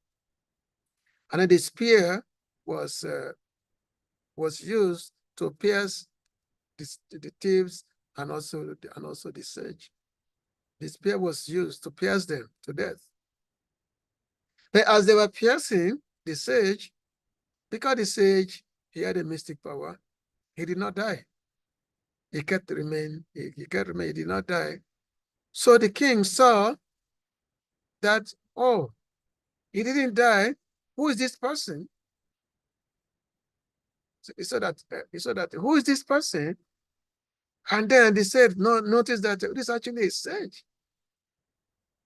Speaker 2: and then the spear was used to pierce the thieves and also the sage. The spear was used to pierce them to death. But as they were piercing the sage, because the sage, he had a mystic power, he did not die. He did not die. So the king saw that, oh, he didn't die. Who is this person? So he saw that, who is this person? And then they said, no, notice that this actually is sage.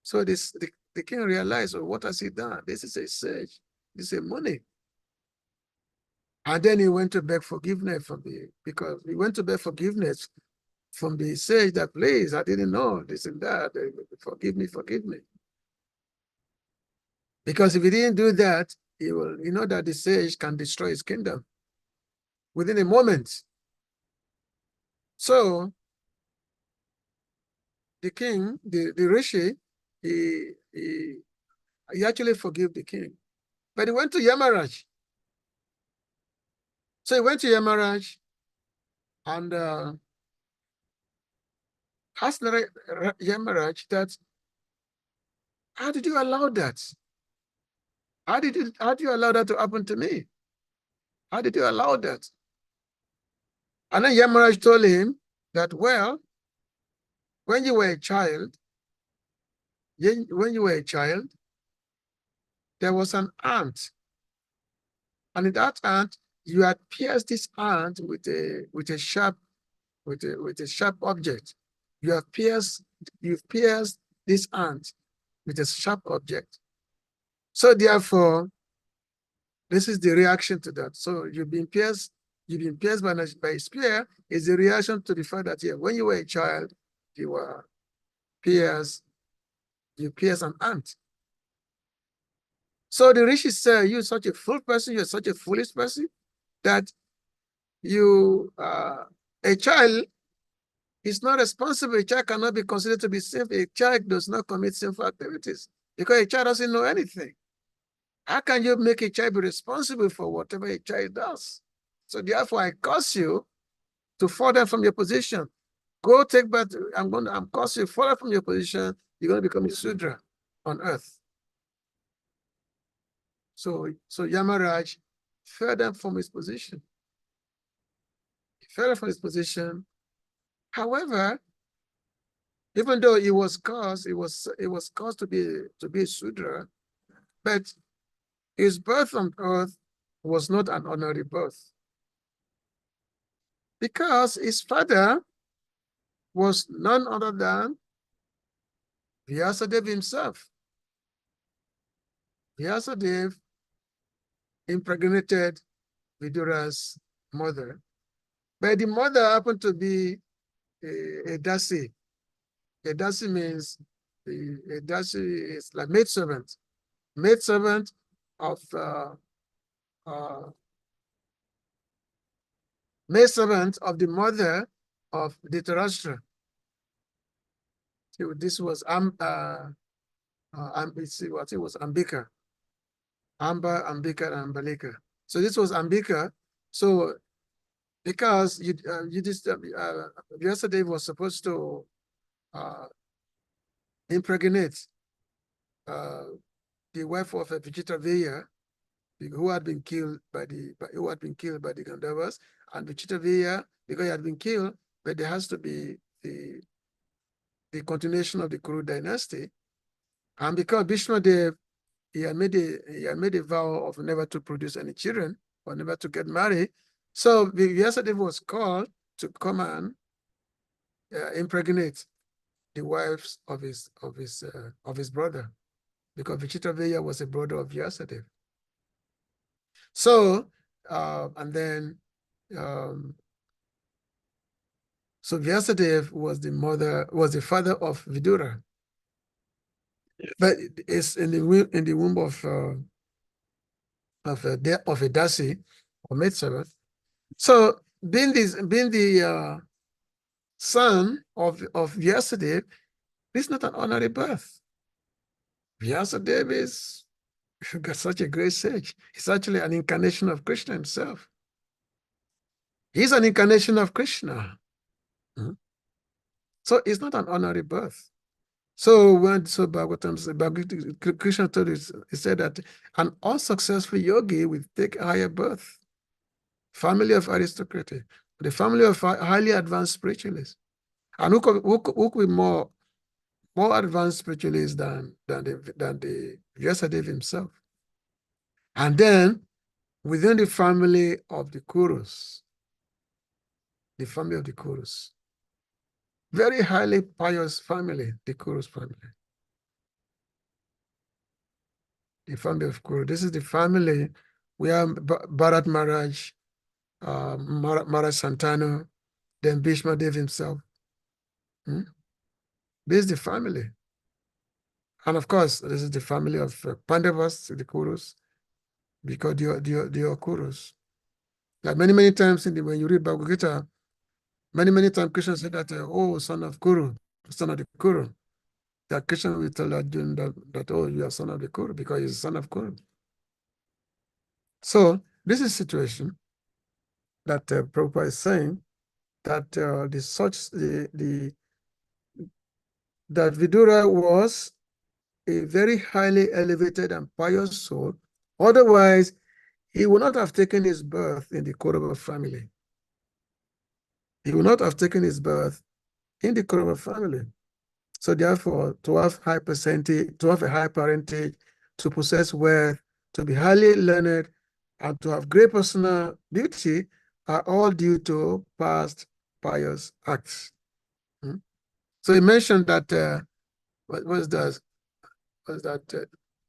Speaker 2: So the king realized, oh, what has he done? This is a sage. This is a money. And then he went to beg forgiveness from the sage that, please, I didn't know this and that. Forgive me. Because if he didn't do that, he will, that the sage can destroy his kingdom within a moment. So the king, the rishi, he actually forgave the king. But he went to Yamaraj. So he went to Yamaraj and asked Yamaraj that, how did you allow that? How did you allow that to happen to me? How did you allow that? And then Yamaraj told him that, well, when you were a child, there was an ant. And in that ant, you had pierced this ant with a sharp object. You've pierced this ant with a sharp object. So therefore, this is the reaction to that. So you've been pierced by a spear is a reaction to the fact that, yeah, when you were a child, you pierced an ant. So the rishi said, you're such a fool person, you're such a foolish person, that a child is not responsible. A child cannot be considered to be sinful. A child does not commit sinful activities because a child doesn't know anything. How can you make a child be responsible for whatever a child does? So therefore, I curse you to fall down from your position. Go take back, I'm cursing you, fall down from your position. You're going to become a Sudra on earth. So Yamaraj fell down from his position. He fell down from his position. However, even though it was caused to be a Sudra, but his birth on earth was not an honorary birth, because his father was none other than Vyasadeva himself. Vyasadeva impregnated Vidura's mother, but the mother happened to be a dasi. A dasi means a dasi is like maidservant of maidservant of the mother of Dhritarashtra. This was let's see what it was, Ambika. Amba, Ambika, and Ambalika. So this was Ambika. So because Vyasadeva was supposed to impregnate the wife of Vichitravya, who had been killed by the Gandharvas, and Vichitravya, because he had been killed, but there has to be the continuation of the Kuru dynasty, and because Bhishmadev, he had made a vow of never to produce any children or never to get married, so Vyasadeva was called to come and impregnate the wives of his brother, because Vichitravya was a brother of Vyasadeva. So and then so Vyasadeva was the father of Vidura, but it's in the womb of a dasi or maidservant. So being the son of Vyasadeva, this is not an honorary birth. Vyasadeva is got such a great sage. He's actually an incarnation of Krishna himself. He's an incarnation of Krishna. So it's not an honorary birth. So Bhagavatam said, Krishna told us, he said that an unsuccessful yogi will take a higher birth. Family of aristocracy, the family of highly advanced spiritualists. And who could be more advanced spiritualists than the Vyasadeva himself? And then within the family of the Kurus, very highly pious family, the Kurus family. The family of Kuru. This is the family where Bharat Maharaj, Maharaj Santanu, then Bhishma Dev himself. This is the family. And of course, this is the family of Pandavas, the Kurus, because they are Kurus. Like many times when you read Bhagavad Gita, Many times Christians say that, oh, son of Kuru, son of the Kuru. That Christian will tell Arjun that, oh, you are son of the Kuru because he's son of Kuru. So this is a situation that Prabhupada is saying that that Vidura was a very highly elevated and pious soul. Otherwise, he would not have taken his birth in the Kaurava family. He would not have taken his birth in the Kaurava family. So therefore, to have high percentage, to have a high parentage, to possess wealth, to be highly learned, and to have great personal beauty are all due to past pious acts. So he mentioned that, what was that?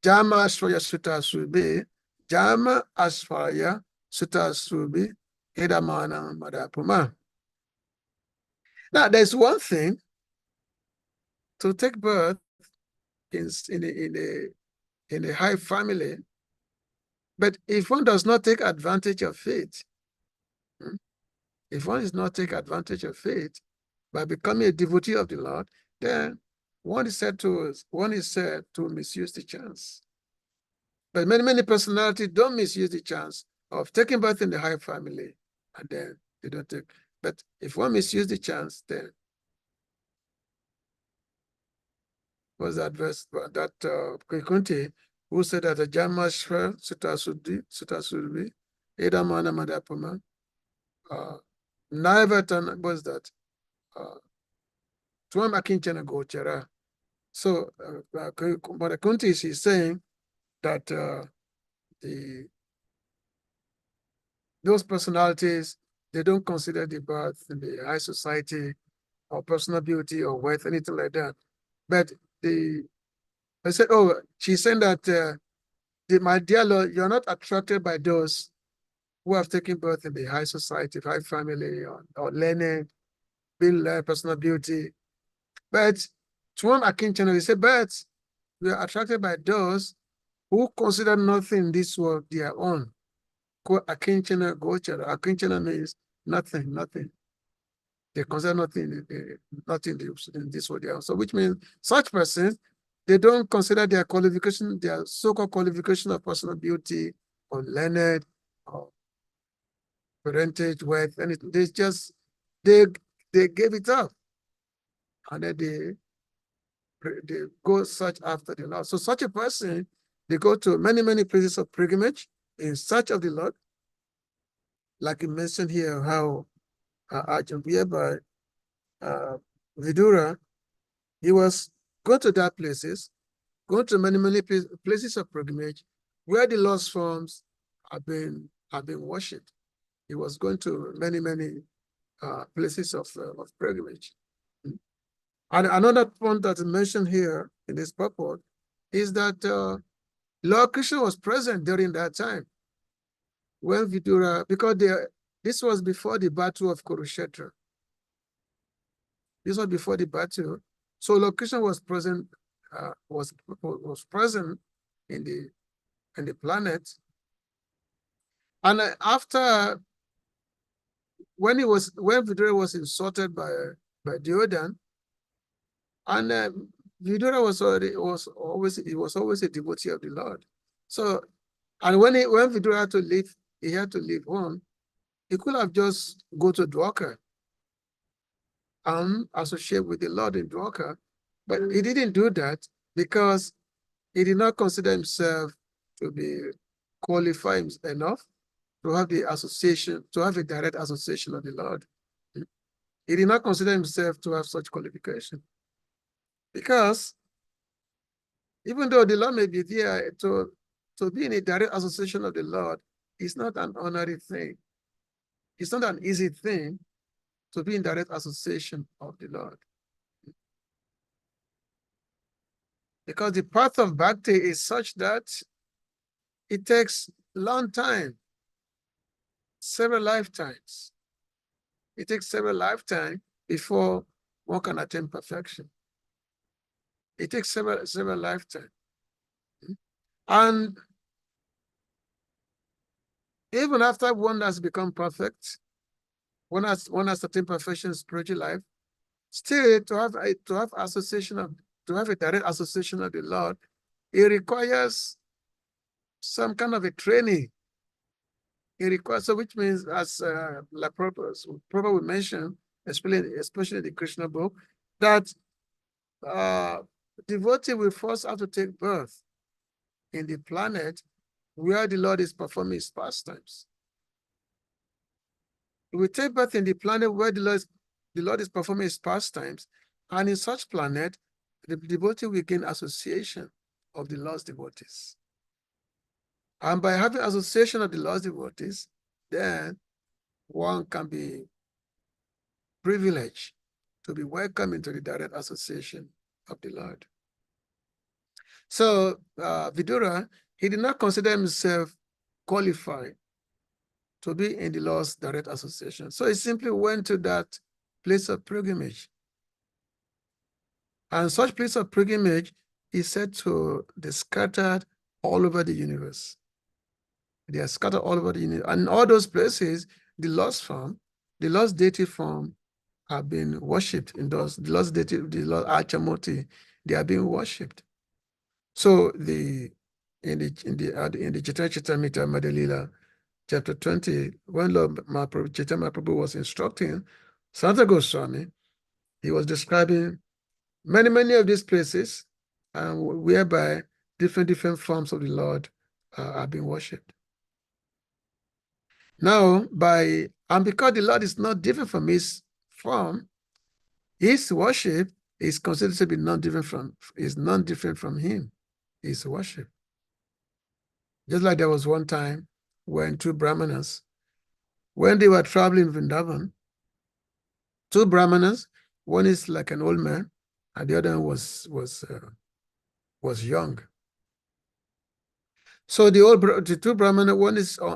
Speaker 2: Jama Asvarya Sutta Subi, Jama Asvarya Sutta Subi, Edamana Madapuma. Now, there's one thing to take birth in a high family, but if one does not take advantage of it, if one does not take advantage of it by becoming a devotee of the Lord, then one is said to misuse the chance. But many personalities don't misuse the chance of taking birth in the high family, and then they don't take. But if one misuse the chance, then was that verse that Kunti, who said that the Jamashva Sutasudvi, Edamana Madapuma, Naivatan was that Tuam Akinchana Gochara. So Mother Kunti is saying that those personalities, they don't consider the birth in the high society or personal beauty or wealth, anything like that. But I said, oh, she's saying that, my dear Lord, you're not attracted by those who have taken birth in the high society, high family, or learning, build personal beauty. But Tuam Akinchana, they say, but we are attracted by those who consider nothing in this world their own. Akinchana Gochara. Akinchana means nothing. They consider nothing in this world their own. So which means such persons, they don't consider their qualification, their so-called qualification of personal beauty or learned or parentage, wealth, anything. They gave it up. And then they go search after the Lord. So such a person, they go to many places of pilgrimage in search of the Lord. Like you mentioned here, how by Vidura, he was go to that places, go to many places of pilgrimage where the Lord's forms have been worshipped. He was going to many places of pilgrimage. And another point that is mentioned here in this purport is that Lord Krishna was present during that time when Vidura, because this was before the battle of Kurukshetra. This was before the battle. So Lord Krishna was present, was present in the planet. And after, when Vidura was insulted by Duryodhana, and Vidura was always a devotee of the Lord. So, and when Vidura had to leave, he had to leave home. He could have just go to Dwarka and associate with the Lord in Dwarka, but he didn't do that because he did not consider himself to be qualified enough to have the association, to have a direct association of the Lord. He did not consider himself to have such qualification. Because even though the Lord may be there to be in a direct association of the Lord, it's not an honorary thing. It's not an easy thing to be in direct association of the Lord. Because the path of bhakti is such that it takes a long time, several lifetimes. It takes several lifetimes before one can attain perfection. It takes several lifetimes. And even after one has become perfect, one has certain perfection spiritual life, still to have a direct association of the Lord, it requires some kind of a training. It requires, so which means, as like Prabhupada will mention, especially the Krishna book, that devotee will first have to take birth in the planet where the Lord is performing his pastimes. He will take birth in the planet where the Lord is performing his pastimes, and in such planet, the devotee will gain association of the Lord's devotees. And by having association of the Lord's devotees, then one can be privileged to be welcomed into the direct association of the Lord. So Vidura, he did not consider himself qualified to be in the Lord's direct association. So he simply went to that place of pilgrimage. And such place of pilgrimage is said to be scattered all over the universe. They are scattered all over the universe. And in all those places, the Lord's deity form have been worshipped in those, the Lord's deity, the Lord Achamoti, they are being worshipped. So in the Chaitanya Charitamrita Madhya chapter 20, when Lord Chaitanya Mahaprabhu was instructing Sanatana Goswami, he was describing many of these places, whereby different forms of the Lord are being worshipped. Now, because the Lord is not different from his form, his worship is considered to be non-different from him, his worship. Just like there was one time when two Brahmanas, when they were traveling in Vrindavan, two Brahmanas, one is like an old man, and the other was young. So the two Brahmanas,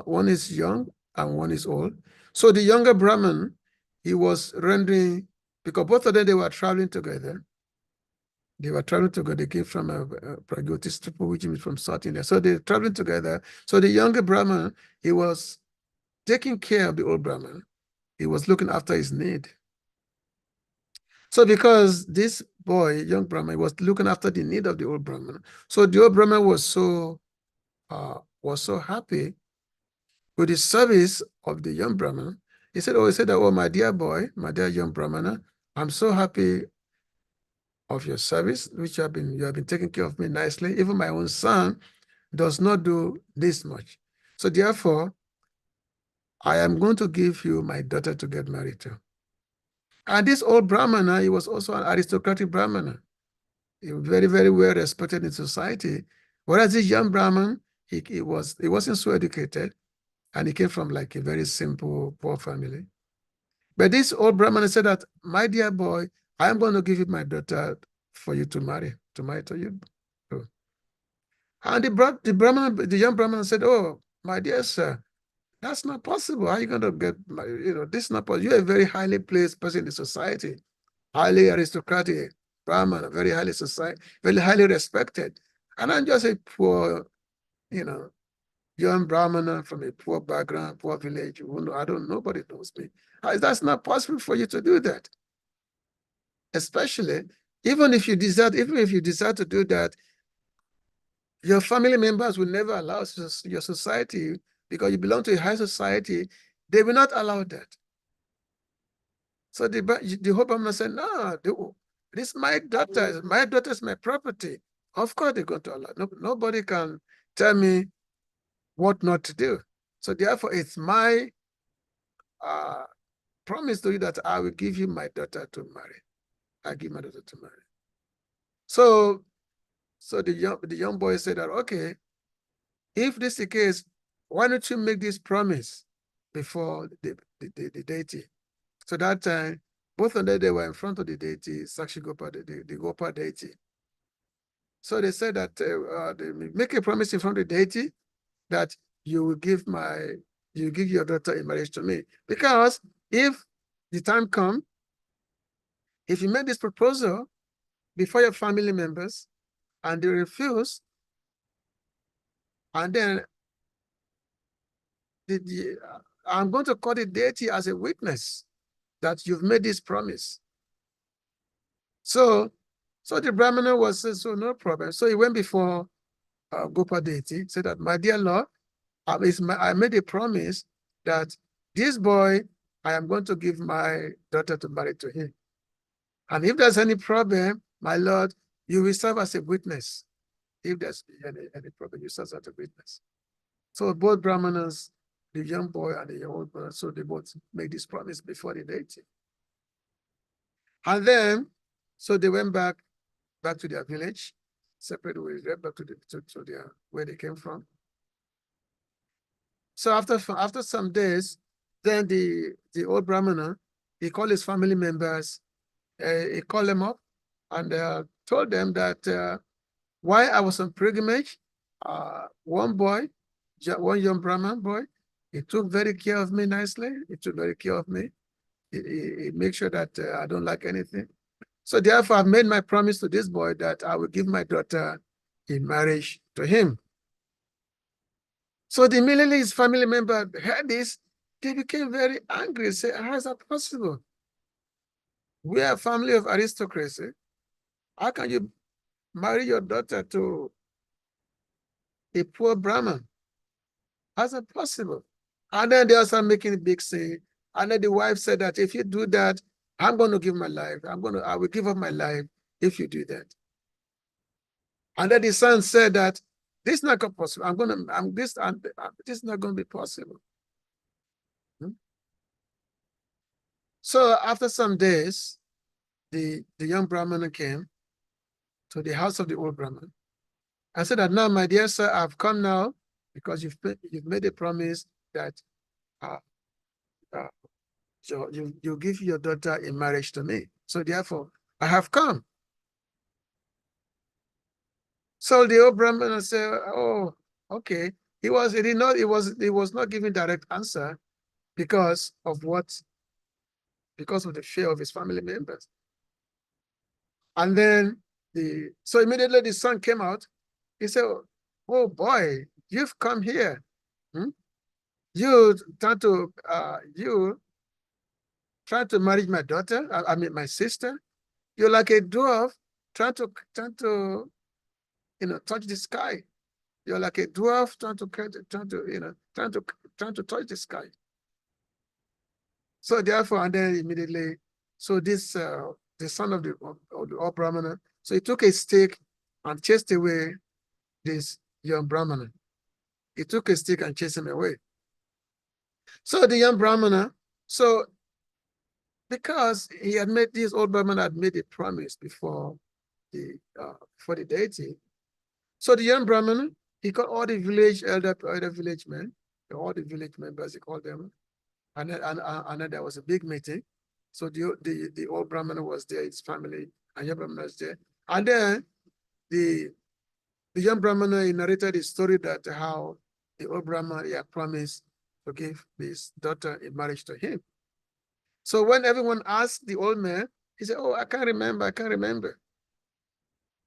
Speaker 2: one is young and one is old. So the younger Brahman, he was rendering, because both of them, they were traveling together. They came from Pragyoti, which is from South India. So they're traveling together. So the younger Brahman, he was taking care of the old Brahman. He was looking after his need. So because this boy, young Brahman, was looking after the need of the old Brahman, so the old Brahman was so happy with the service of the young Brahman. He said, oh, my dear boy, my dear young Brahmana, I'm so happy of your service, which you have been taking care of me nicely. Even my own son does not do this much. So therefore, I am going to give you my daughter to get married to. And this old Brahmana, he was also an aristocratic Brahmana. He was very, very well respected in society. Whereas this young Brahman, he wasn't so educated, and he came from like a very simple, poor family. But this old Brahman said that, my dear boy, I am going to give you my daughter for you to marry to you. And the young Brahman said, oh, my dear sir, that's not possible. How are you going to get, this is not possible. You're a very highly placed person in the society, highly aristocratic Brahman, very highly respected. And I'm just a poor, young Brahmana from a poor background, poor village. Nobody knows me. That's not possible for you to do that. Especially, even if you decide to do that, your family members will never allow your society, because you belong to a high society, they will not allow that. So the whole Brahmana said, no, this is my daughter. My daughter is my property. Of course they're going to allow. Nobody can tell me what not to do. So therefore, it's my promise to you that I will give you my daughter to marry. I give my daughter to marry. So the young boy said that, okay, if this is the case, why don't you make this promise before the deity? So that time, both of them, they were in front of the deity, Sakshi Gopal, the Gopal deity. So they said that they make a promise in front of the deity that you will give your daughter in marriage to me. Because if the time comes, if you make this proposal before your family members and they refuse, and then I'm going to call the deity as a witness that you've made this promise. So the Brahmana was said, so no problem. So he went before Gopa deity, said that, my dear Lord, I made a promise that this boy, I am going to give my daughter to marry to him. And if there's any problem, my Lord, you will serve as a witness. If there's any problem, you serve as a witness. So both Brahmanas, the young boy and the old boy, so they both made this promise before the deity. And then, so they went back to their village, separate ways, right back to their where they came from. So after some days, then the old Brahmana, he called his family members, he called them up and told them that while I was on pilgrimage, one young Brahman boy, he took very care of me nicely. He took very care of me. He made sure that I don't lack anything. So therefore, I've made my promise to this boy that I will give my daughter in marriage to him. So immediately his family member heard this, they became very angry, say, how is that possible? We are a family of aristocracy. How can you marry your daughter to a poor Brahman? How's that possible? And then they also making a big scene. And then the wife said that if you do that, I'm going to give my life. I will give up my life if you do that. And then the son said that this is not possible. This is not going to be possible. So after some days, the young Brahmana came to the house of the old Brahman and said that, now, my dear sir, I've come now because you've made a promise that you give your daughter in marriage to me. So therefore, I have come. So the old Brahmana said, oh, okay. He was not giving direct answer because of the fear of his family members. And then so immediately the son came out. He said, oh boy, you've come here. You try to marry my daughter, my sister. You're like a dwarf trying to touch the sky. You're like a dwarf trying to touch the sky. So therefore, and then immediately, so this the son of the old Brahmana, so he took a stick and chased away this young Brahmana. He took a stick and chased him away. So the young Brahmana, so because this old Brahmana had made a promise before the deity. So the young Brahmana, he called all the village village men, all the village members, he called them, and then there was a big meeting. So the old Brahmana was there, his family, and young Brahmana was there. And then the young Brahmana narrated the story that how the old Brahmana had promised to give his daughter in marriage to him. So when everyone asked the old man, he said, oh, I can't remember.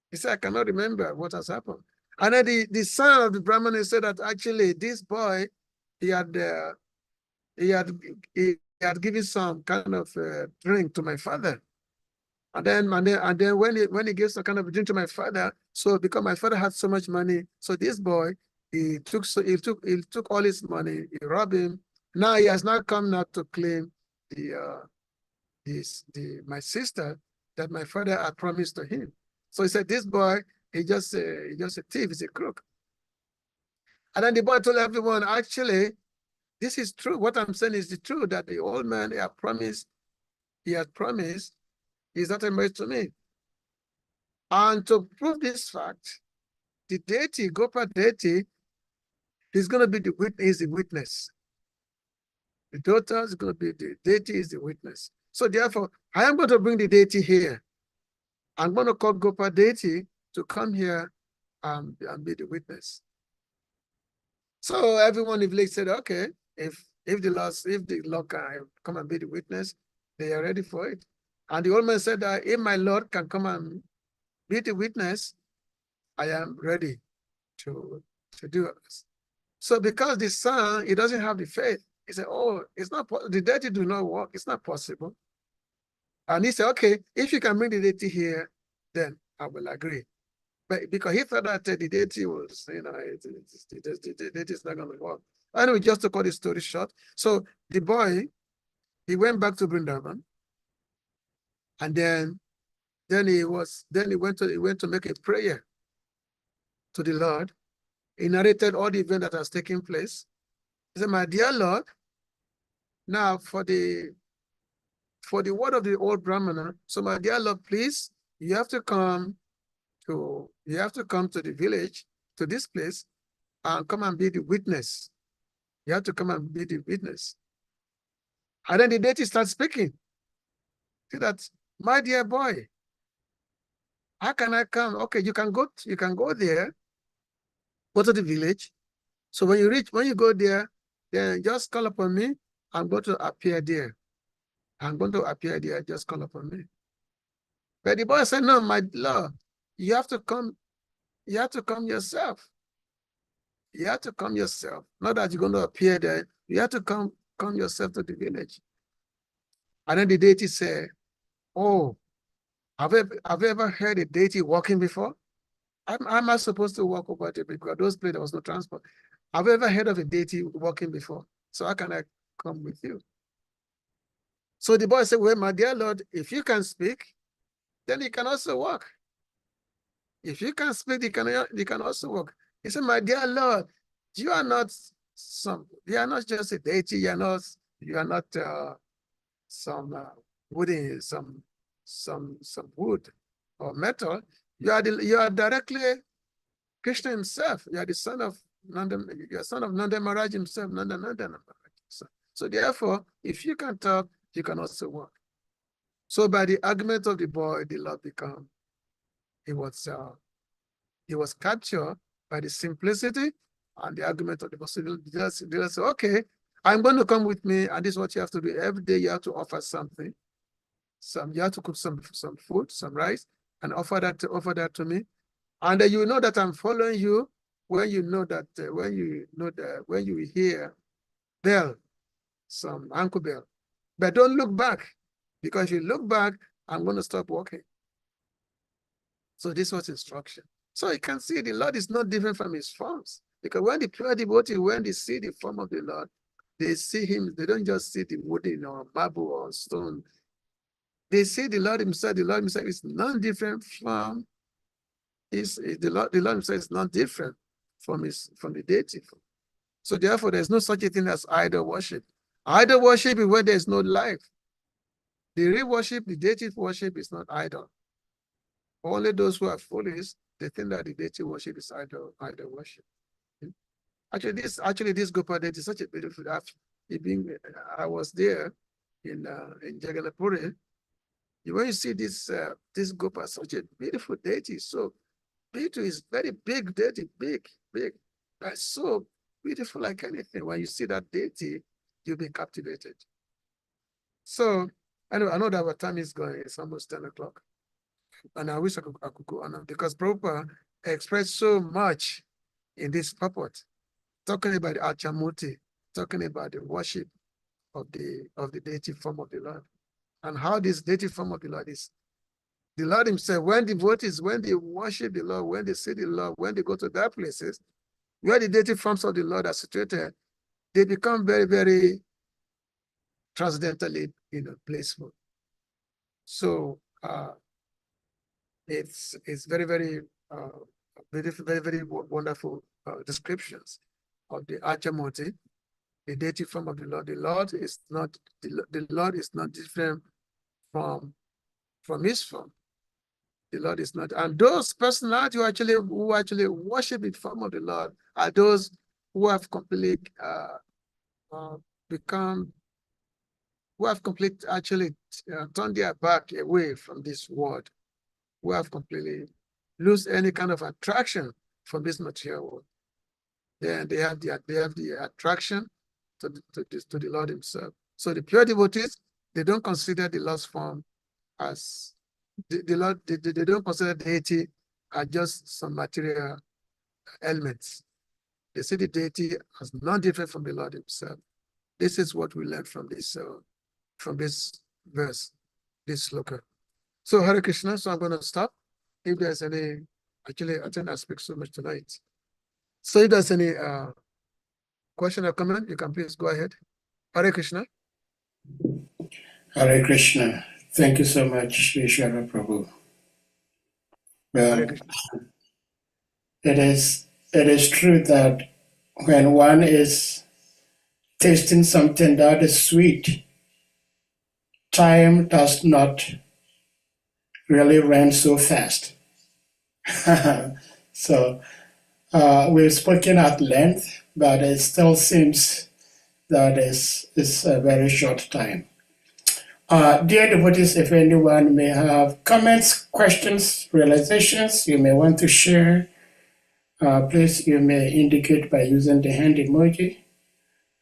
Speaker 2: He said, I cannot remember what has happened. And then the son of the Brahmana said that actually this boy, he had given some kind of drink to my father. And then when he gave some kind of drink to my father, so because my father had so much money, so this boy, he took all his money, he robbed him. Now he has not come now to claim my sister that my father had promised to him. So he said, this boy, he's just a thief, he's a crook. And then the boy told everyone, actually, this is true. What I'm saying is the truth, that the old man he had promised he's not married to me. And to prove this fact, the deity, Gopa deity, he's going to be the witness. The daughter is going to be the deity is the witness. So therefore, I am going to bring the deity here. I'm going to call Gopa deity to come here and be the witness. So everyone in the village said, okay, if the Lord can come and be the witness, they are ready for it. And the old man said that if my Lord can come and be the witness, I am ready to do it. So because the son, he doesn't have the faith, He said, oh, it's not, the deity do not work. It's not possible. And he said, okay, if you can bring the deity here, then I will agree. But because he thought that the deity was, the deity is not going to work. Anyway, just to cut the story short. So the boy, he went back to Vrindavan, and then he went to make a prayer to the Lord. He narrated all the event that has taken place. He said, my dear Lord, now for the word of the old Brahmana, so my dear Lord, please, you have to come to the village, to this place, and come and be the witness. You have to come and be the witness. And then the deity starts speaking. See that, my dear boy, how can I come? Okay, you can go there, go to the village. So when you go there, then just call upon me. I'm going to appear there. I'm going to appear there, just call upon me. But the boy said, no, my Lord, you have to come yourself. You have to come yourself. Not that you're going to appear there. You have to come yourself to the village. And then the deity said, oh, have you ever heard a deity walking before? I'm not supposed to walk over there because those places there was no transport. Have you ever heard of a deity walking before? So how can I come with you? So the boy said, well, my dear Lord, if you can speak, then you can also walk. If you can speak, you can also walk. He said, my dear Lord, you are not just a deity, you are not some wooden, some wood or metal. You are directly Krishna himself. You are the son of Nanda, you are son of Nanda Maharaj himself, Nanda Maharaj. So therefore, if you can talk, you can also walk. So by the argument of the boy, the Lord became, he was captured by the simplicity and the argument of the person. They say, okay, I'm going to come with me, and this is what you have to do. Every day you have to offer something. You have to cook some food, some rice, and offer that to me. And you know that I'm following you when you hear bell, some ankle bell. But don't look back, because if you look back, I'm going to stop walking. So this was instruction. So you can see the Lord is not different from his forms. Because when the pure devotee, when they see the form of the Lord, they see him, they don't just see the wooden or marble or stone. They see the Lord himself. The Lord himself is not different from the Lord himself is not different from the deity. So therefore, there's no such a thing as idol worship. Idol worship is where there's no life. The real worship, the deity worship is not idol. Only those who are foolish, they think that the deity worship is idol worship. Actually, this Gopal deity is such a beautiful. I was there in Jagannath. When you see this Gopal, such a beautiful deity, so beautiful, is very big deity, big. That's so beautiful like anything. When you see that deity, you'll be captivated. So anyway, I know that our time is going. It's almost 10 o'clock. And I wish I could go on because Prabhupada expressed so much in this purport, talking about the Achamurti, talking about the worship of the deity form of the Lord, and how this deity form of the Lord is. The Lord himself, when devotees, when they worship the Lord, when they see the Lord, when they go to that places, where the deity forms of the Lord are situated, they become very, very transcendentally, blissful. So it's very, very beautiful, very, very wonderful descriptions of the Achamurti, the deity form of the Lord. The Lord is not different from his form. The Lord is not, and those personalities who actually worship the form of the Lord are those who have completely turned their back away from this world, who have completely lose any kind of attraction from this material world. Then they have the attraction to the Lord himself. So the pure devotees, they don't consider the Lord's form as the Lord. They don't consider deity as just some material elements. They see the deity as not different from the Lord himself. This is what we learned from this verse, this sloka. So Hare Krishna, so I'm going to stop. If there's any, actually, I think I speak so much tonight. So if there's any question or comment, you can please go ahead. Hare Krishna.
Speaker 1: Hare Krishna. Thank you so much, Ishwara Prabhu.
Speaker 2: Hare
Speaker 1: Well,
Speaker 2: Krishna.
Speaker 1: it is true that when one is tasting something that is sweet, time does not really run so fast. So we've spoken at length, but it still seems that it's a very short time. Dear devotees, if anyone may have comments, questions, realizations you may want to share, please you may indicate by using the hand emoji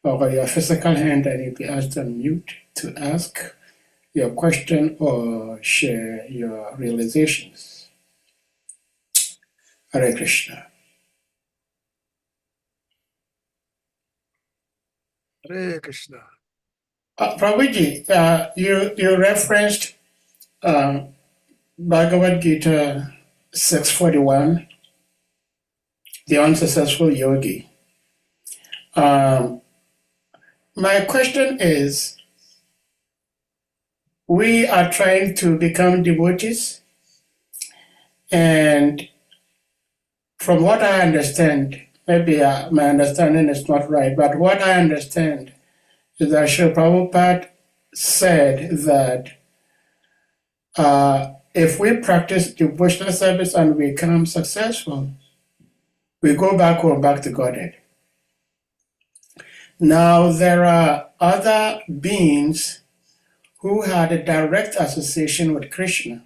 Speaker 1: or your physical hand, and you'll be asked to unmute to ask your question or share your realizations. Hare Krishna.
Speaker 2: Hare Krishna.
Speaker 1: Prabhuji, you referenced Bhagavad Gita 641, the unsuccessful yogi. My question is, we are trying to become devotees, and from what I understand, maybe my understanding is not right, but what I understand is that Srila Prabhupada said that if we practice devotional service and we become successful, we go back home, back to Godhead. Now, there are other beings who had a direct association with Krishna,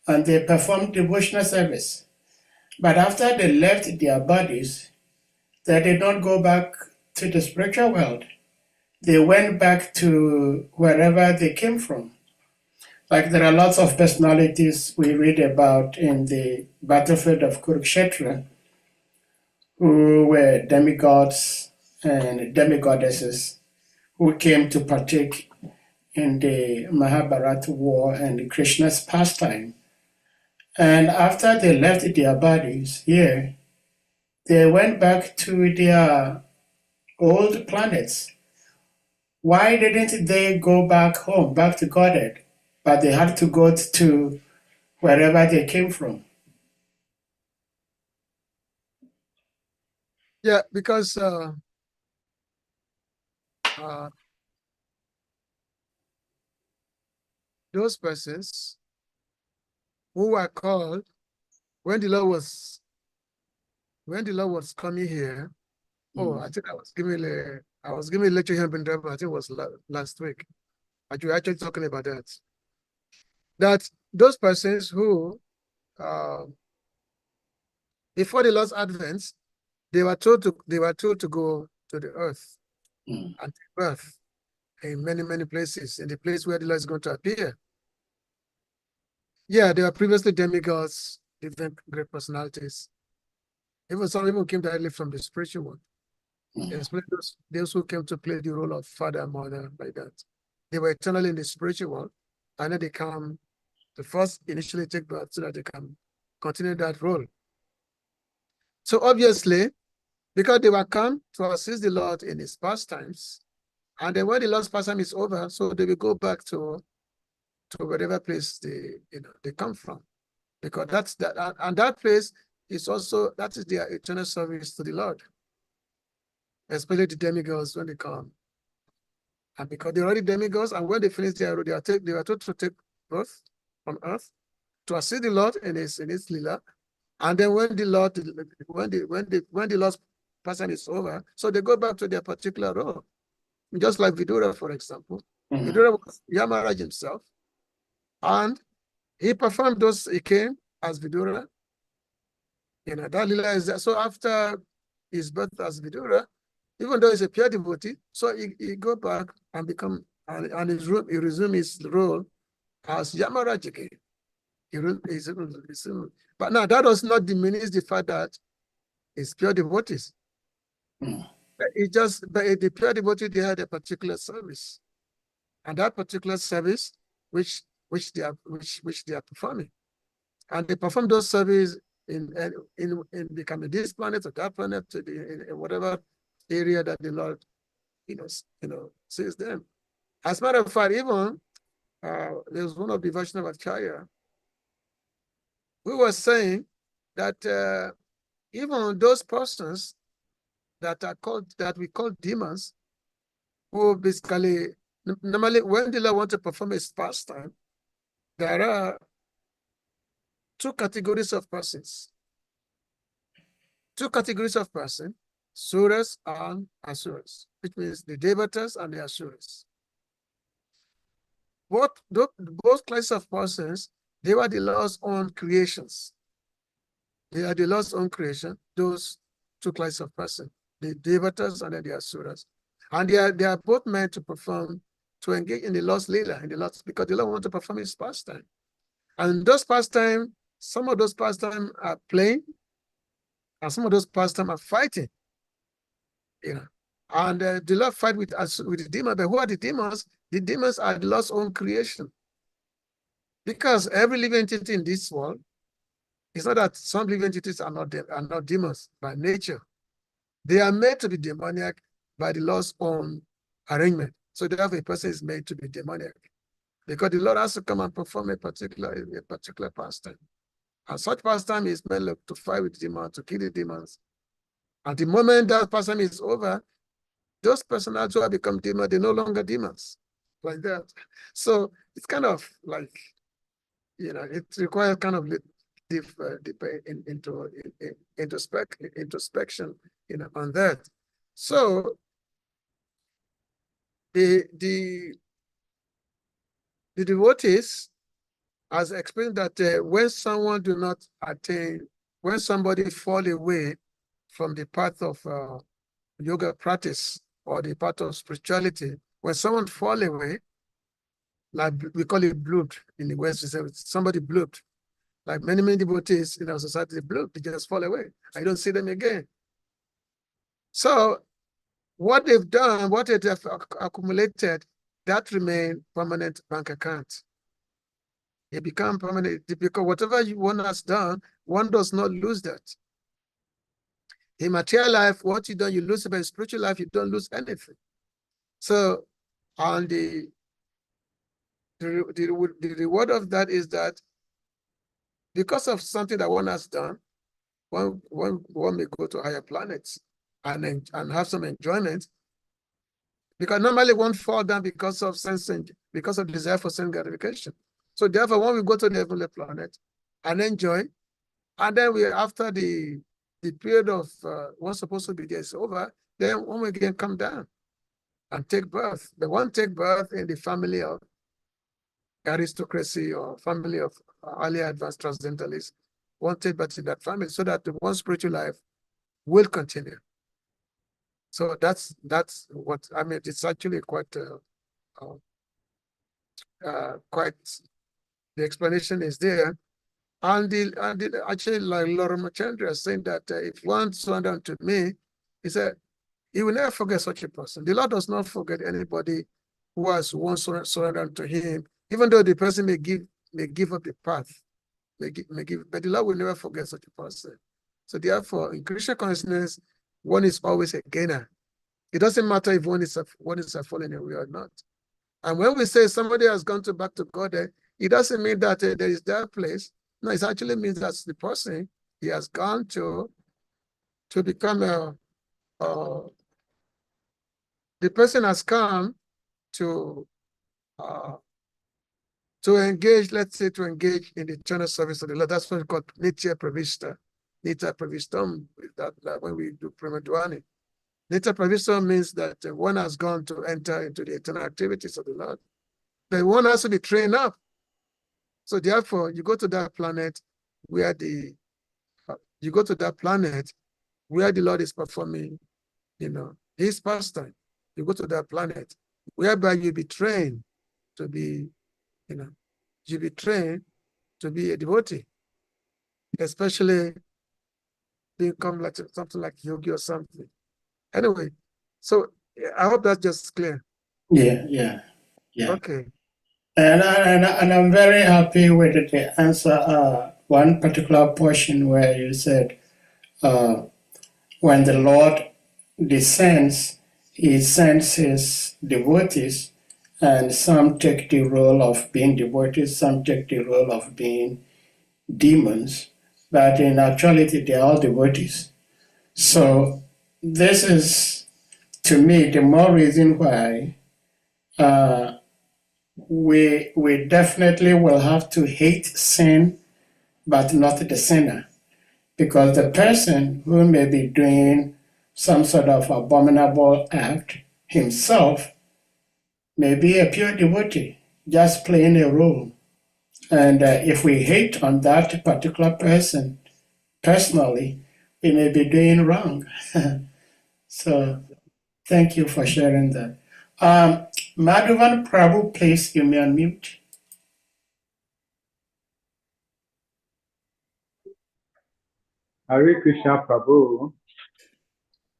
Speaker 1: and they performed devotional service. But after they left their bodies, they did not go back to the spiritual world. They went back to wherever they came from. Like there are lots of personalities we read about in the battlefield of Kurukshetra who were demigods and demigoddesses who came to partake in the Mahabharata war and Krishna's pastime. And after they left their bodies here, they went back to their old planets. Why didn't they go back home, back to Godhead? But they had to go to wherever they came from.
Speaker 2: Yeah, because those persons who were called when the Lord was coming here. Oh, I think I was giving a lecture here in Punjab. I think it was last week. We were actually talking about that. That those persons who before the Lord's advent, they were told to go to the earth and take birth in many places, in the place where the Lord is going to appear. Yeah, they were previously demigods, different great personalities. Even some people came directly from the spiritual world. Especially those who came to play the role of father and mother, like that. They were eternally in the spiritual world, and then they come to first initially take birth so that they can continue that role. So obviously, because they were come to assist the Lord in his pastimes, and then when the Lord's pastime is over, so they will go back to whatever place they come from, because that's that, and that place is also, that is their eternal service to the Lord, especially the demigods when they come. And because they're already demigods, and when they finish their role, they were told to take birth from earth to assist the Lord in his lila. And then when the Lord's pastime is over, so they go back to their particular role. Just like Vidura, for example. Vidura was Yamaraj himself, and he performed those, he came as Vidura. That lila is there. So after his birth as Vidura, even though he's a pure devotee, so he go back and become, and he resume his role as Yamaraj again. But now that does not diminish the fact that it's pure devotees. It just, but the pure devotee, they had a particular service, and that particular service, which they are performing, and they perform those services in becoming this planet or that planet, in whatever area that the Lord, sees them. As a matter of fact, even there's one of the Vaishnava Acharya who was saying that even those persons that we call demons, who basically normally when the Lord wants to perform his pastime, there are two categories of persons. Two categories of person, suras and asuras, which means the devatas and the asuras. Both classes of persons, they were the Lord's own creations. They are the Lord's own creation, those two classes of person, the devatas and then the asuras. And they are both meant to perform, to engage in the Lord's leela, because the Lord wants to perform his pastime. And those pastime, some of those pastime are playing, and some of those pastime are fighting. And the Lord fight with the demons. But who are the demons? The demons are the Lord's own creation. Because every living entity in this world, it's not that some living entities are not demons by nature. They are made to be demoniac by the Lord's own arrangement. So therefore, a person is made to be demoniac, because the Lord has to come and perform a particular pastime. And such pastime is meant to fight with demons, to kill the demons. At the moment that pastime is over, those personages who have become demons, they're no longer demons, like that. So it's kind of like, it requires kind of deep introspection, on that. So the devotees has explained that when someone do not attain, when somebody fall away from the path of yoga practice or the path of spirituality, when someone fall away, like we call it blooped in the West, we say somebody blooped. Like many devotees in our society, they bloop, they just fall away. I don't see them again. So what they've done, what they have accumulated, that remain permanent bank account. It become permanent because whatever one has done, one does not lose that. In material life, what you done, you lose it, but in spiritual life, you don't lose anything. So, and the reward of that is that because of something that one has done, one may go to higher planets and have some enjoyment. Because normally one fall down because of because of desire for sense gratification. So therefore, when we go to the heavenly planet and enjoy, and then after the period of one's supposed to be there is over, then one will again come down and take birth. The one take birth in the family of aristocracy or family of early advanced transcendentalists, one take birth in that family so that the one spiritual life will continue. So that's what I mean. It's actually quite the explanation is there, and actually like Lord Ramachandra is saying that if one surrender unto me, he said he will never forget such a person. The Lord does not forget anybody who has once surrendered to him, even though the person may give up the path, may give, but the Lord will never forget such a person. So therefore, in Krishna consciousness, one is always a gainer. It doesn't matter if one is a fallen away or not. And when we say somebody has gone back to God, it doesn't mean that there is that place. No, it actually means that the person he has gone to become the person has come to engage, let's say, to engage in the eternal service of the Lord. That's what we call Nitya Pravishta. Nitya Pravistam, that when we do Pramadwani. Nitya Pravistam means that one has gone to enter into the eternal activities of the Lord. But one has to be trained up. So therefore, you go to that planet where the Lord is performing, his pastime. You go to that planet whereby you'll be trained to be, you'll be trained to be a devotee, especially become like something like yogi or something. Anyway, So I hope that's just clear.
Speaker 1: Yeah.
Speaker 2: Okay.
Speaker 1: And I'm very happy with the answer. One particular portion where you said, when the Lord descends, he sends his devotees, and some take the role of being devotees, some take the role of being demons, but in actuality, they're all devotees. So, this is, to me, the more reason why we definitely will have to hate sin, but not the sinner. Because the person who may be doing some sort of abominable act himself may be a pure devotee, just playing a role. And if we hate on that particular person personally, we may be doing wrong. So thank you for sharing that. Madhavan Prabhu, please, you may unmute.
Speaker 3: Hare Krishna Prabhu.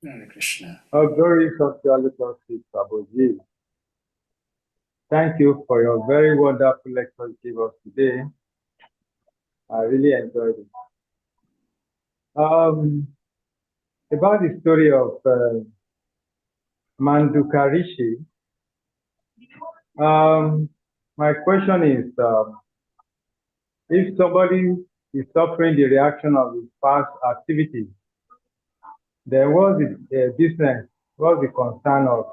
Speaker 1: Hare Krishna.
Speaker 3: All glories of your little feet, Prabhuji. Thank you for your very wonderful lecture you gave us today. I really enjoyed it. About the story of Manduka Rishi, my question is, if somebody is suffering the reaction of his past activities, then what's the business, what's the concern of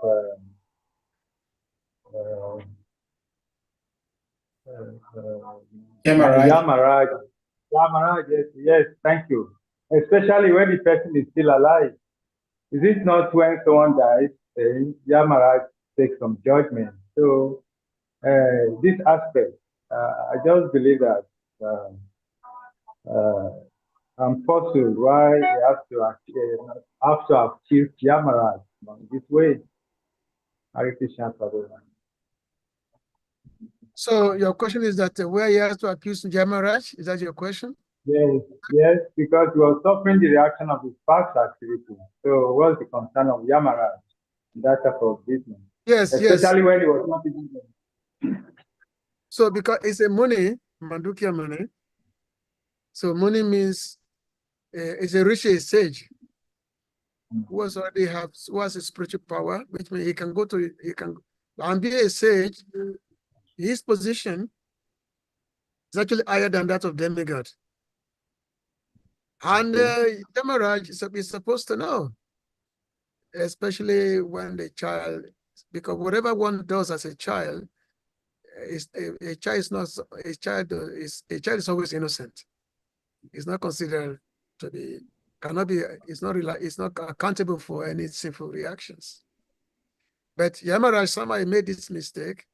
Speaker 1: Yamaraj.
Speaker 3: Yamaraj, yes, thank you. Especially when the person is still alive. Is it not when someone dies, Yamaraj takes some judgment? So this aspect, I just believe that I'm puzzled why they have to achieve Yamaraj this way. Hare Krishna Prabhu.
Speaker 2: So your question is that where he has to accuse Yamaraj? Is that your question?
Speaker 3: Yes, because he was suffering the reaction of his past activity. So what's the concern of Yamaraj? That type of business.
Speaker 2: Yes,
Speaker 3: especially when he was not even.
Speaker 2: So because it's a money, Mandukia money. So money means it's a rich sage who already has a spiritual power, which means he can and be a sage. His position is actually higher than that of demigod. And Yamaraj is supposed to know, especially when the child, because whatever one does as a child, a child is always innocent. It's not considered to be, it's not accountable for any sinful reactions. But Yamaraj somehow made this mistake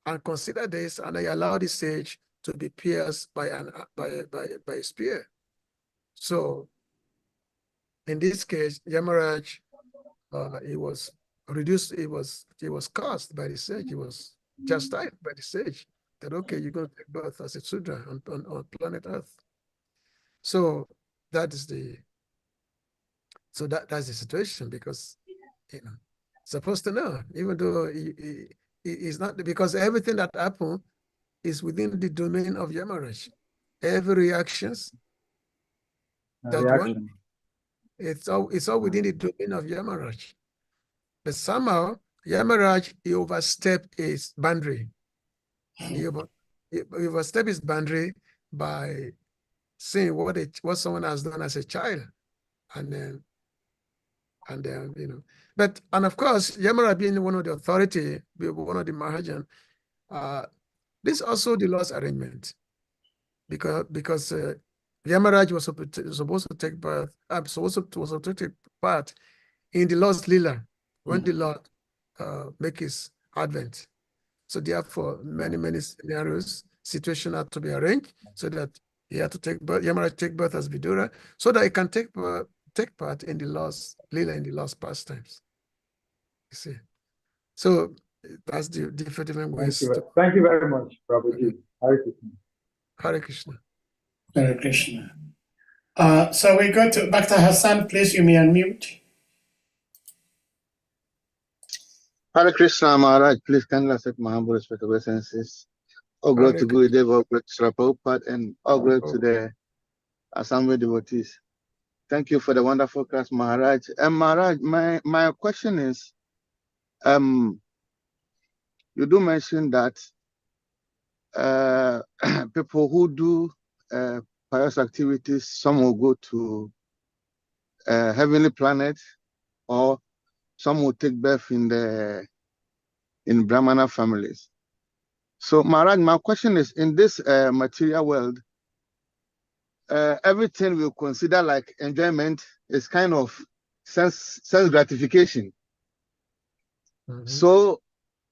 Speaker 2: and considered this, and I allowed the sage to be pierced by a spear. So in this case, Yamaraj, he was reduced, he was cursed by the sage, he was chastised by the sage that, okay, you're going to take birth as a Sudra on planet Earth. So that's the situation, because supposed to know, even though he is not, because everything that happened is within the domain of Yamaraj. Every reactions it's all within the domain of Yamaraj. But somehow Yamaraj, he overstepped his boundary. He overstepped his boundary by saying what someone has done as a child, and then and of course Yamaraj being one of the authority, one of the Mahajan, this is also the Lord's arrangement, because Yamaraj was supposed to take part, in the Lord's Lila when the Lord make his advent. So therefore, many scenarios, situation had to be arranged so that he had to take birth, Yamaraj take birth as Vidura, so that he can take part in the Lord's Lila, in the Lord's pastimes. You see. So that's the different ways.
Speaker 3: Thank you very much, Prabhuji. Hare Krishna.
Speaker 2: Hare Krishna.
Speaker 1: Hare Krishna. So we go to Dr. Hassan, please, you may unmute.
Speaker 4: Hare Krishna Maharaj, please kindly accept my humble respect obeisances. All glory to Guru Dev, all glory to Srila Prabhupada, and all glory to the assembled devotees. Thank you for the wonderful class, Maharaj. And Maharaj, my question is, you do mention that people who do pious activities, some will go to heavenly planet, or some will take birth in Brahmana families. So, Maharaj, my question is, in this material world, everything we consider like enjoyment is kind of sense gratification. So,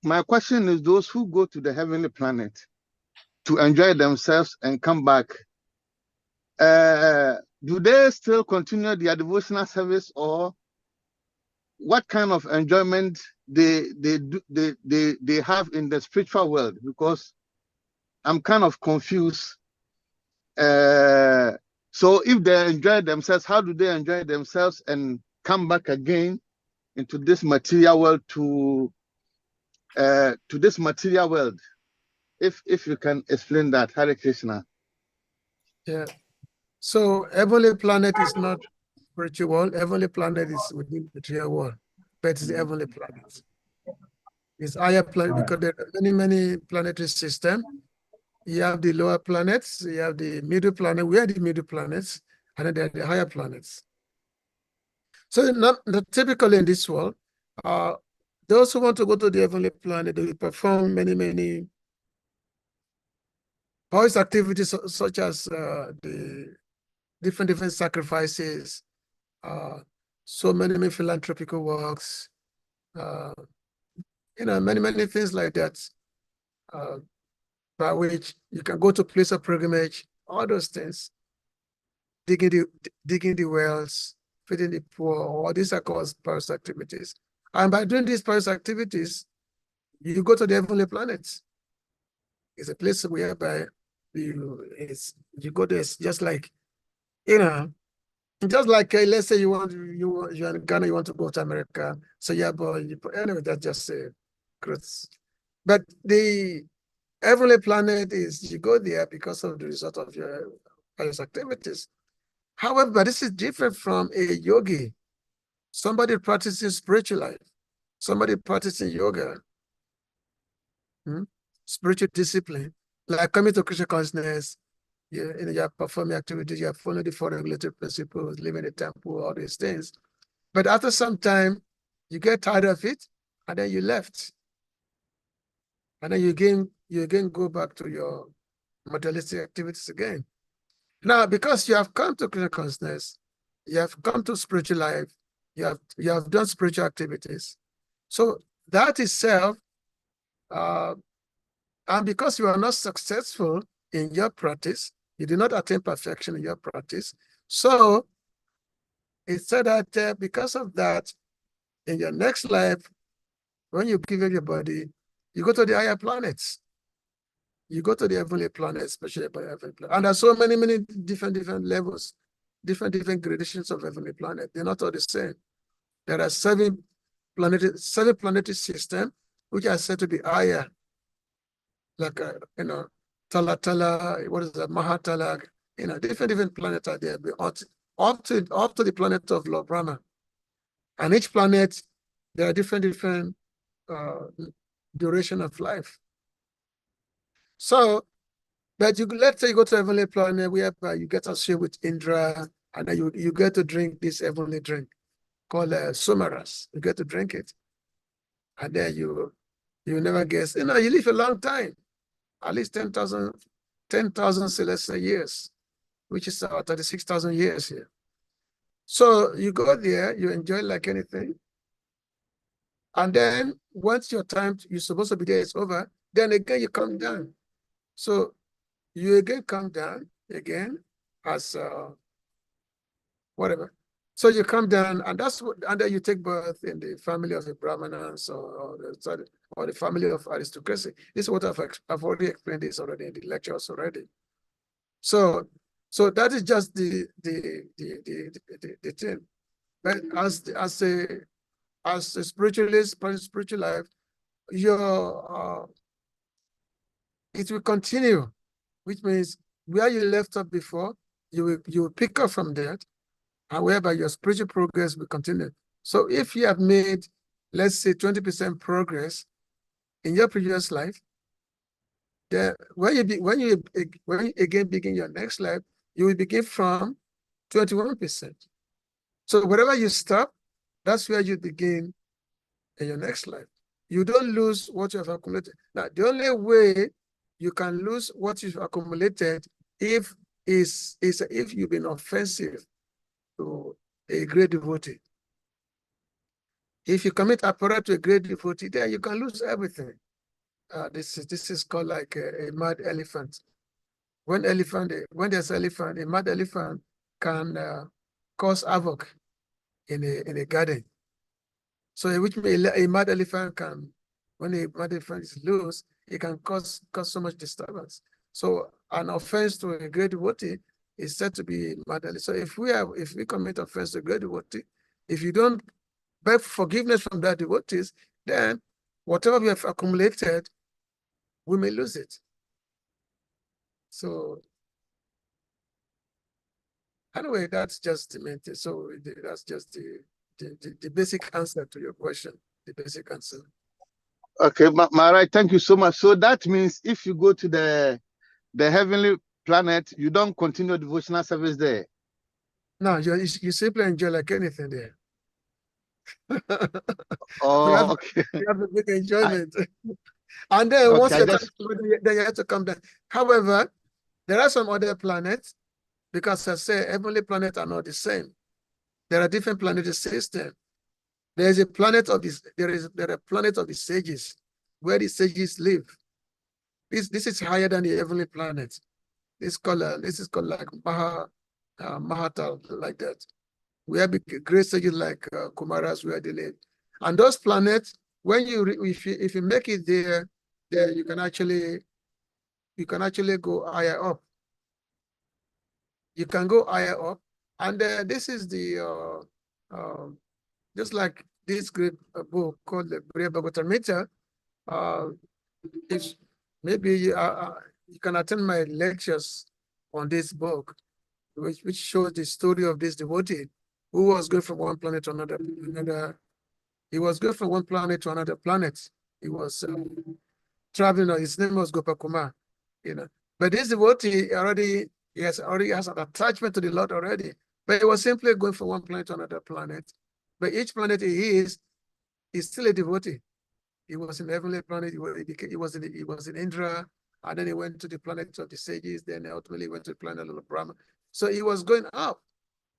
Speaker 4: my question is, those who go to the heavenly planet to enjoy themselves and come back, do they still continue their devotional service, or what kind of enjoyment they have in the spiritual world? Because I'm kind of confused. So if they enjoy themselves, how do they enjoy themselves and come back again into this material world to this material world? If you can explain that, Hare Krishna.
Speaker 2: Yeah. So heavenly planet is not spiritual. Heavenly planet is within the material world, but it's the heavenly planet. It's higher planet because there are many planetary systems. You have the lower planets, you have the middle planet. We are the middle planets, and then there are the higher planets. So not typically in this world, those who want to go to the heavenly planet, they will perform many pious activities such as the different sacrifices, so many philanthropical works, many things like that, by which you can go to place of pilgrimage, all those things, digging the wells, feeding the poor, all these are called pious activities. And by doing these pious activities, you go to the heavenly planets. It's a place whereby you go there, it's just like, just like, let's say you're in Ghana, you want to go to America. So yeah, but anyway, that's just a cruise. But the heavenly planet is, you go there because of the result of your pious activities. However, this is different from a yogi, somebody practicing spiritual life, somebody practicing yoga, spiritual discipline, like coming to Krishna consciousness. You are performing activities, you are following the four regulated principles, living in the temple, all these things. But after some time, you get tired of it, and then you left. And then you again go back to your materialistic activities again. Now, because you have come to Krishna consciousness, you have come to spiritual life, you have done spiritual activities. So that itself, and because you are not successful in your practice, you did not attain perfection in your practice. So it said that because of that, in your next life, when you give up your body, you go to the higher planets. You go to the heavenly planets, especially by heavenly planet. And there's so many different levels, different gradations of heavenly planet. They're not all the same. There are seven planetary systems which are said to be higher, like Tala, what is that, Mahatala, different planets are there, up to the planet of Lord Brahma. And each planet, there are different duration of life. So, but let's say you go to heavenly planet whereby you get associated with Indra, and then you get to drink this heavenly drink called Sumaras. You get to drink it. And then you never guess, you live a long time, at least 10,000 celestial years, which is 36,000 years here. So you go there, you enjoy like anything. And then once your time, you're supposed to be there, is over, then again you come down. So you again come down again as whatever. So you come down, and and then you take birth in the family of the Brahmanas or the family of aristocracy. This is what I've already explained this already in the lectures already. So that is just the thing. But as as a spiritualist, spiritual life, your it will continue, which means where you left off before, you will pick up from that. However, your spiritual progress will continue. So if you have made, let's say, 20% progress in your previous life, then when you again begin your next life, you will begin from 21%. So wherever you stop, that's where you begin in your next life. You don't lose what you have accumulated. Now, the only way you can lose what you've accumulated if you've been offensive to a great devotee. If you commit apparat to a great devotee, then you can lose everything. This is called like a mad elephant. When there's elephant, a mad elephant can cause havoc in a garden. So which means a mad elephant can, when a mad elephant is loose, it can cause so much disturbance. So an offense to a great devotee is said to be mad elephant. So if we commit offense to a great devotee, if you don't beg forgiveness from that devotees, then whatever we have accumulated, we may lose it. So anyway, that's just the main thing. So that's just the basic answer to your question, the basic answer.
Speaker 4: Okay, Maharaj, thank you so much. So that means if you go to the heavenly planet, you don't continue devotional service there.
Speaker 2: No, you simply enjoy like anything there.
Speaker 4: Oh, okay.
Speaker 2: You have a big enjoyment. And then once you come, then you have to come down. However, there are some other planets, because I say heavenly planets are not the same. There are different planetary systems. There is a planet of this. There are planets of the sages, where the sages live. This is higher than the heavenly planet. This is called like Mahatal, like that. We have great sages like Kumaras where they live, and those planets, when if you make it there, then you can actually go higher up. You can go higher up, and this is the just like this great book called the Bhagavatamrita. If maybe you can attend my lectures on this book, which shows the story of this devotee who was going from one planet to another. He was going from one planet to another planet. He was traveling. His name was Gopakumar, But this devotee already has an attachment to the Lord already. But he was simply going from one planet to another planet. But each planet he's still a devotee. He was in the heavenly planet. He was in Indra, and then he went to the planet of the sages. Then ultimately went to the planet of Brahma. So he was going up.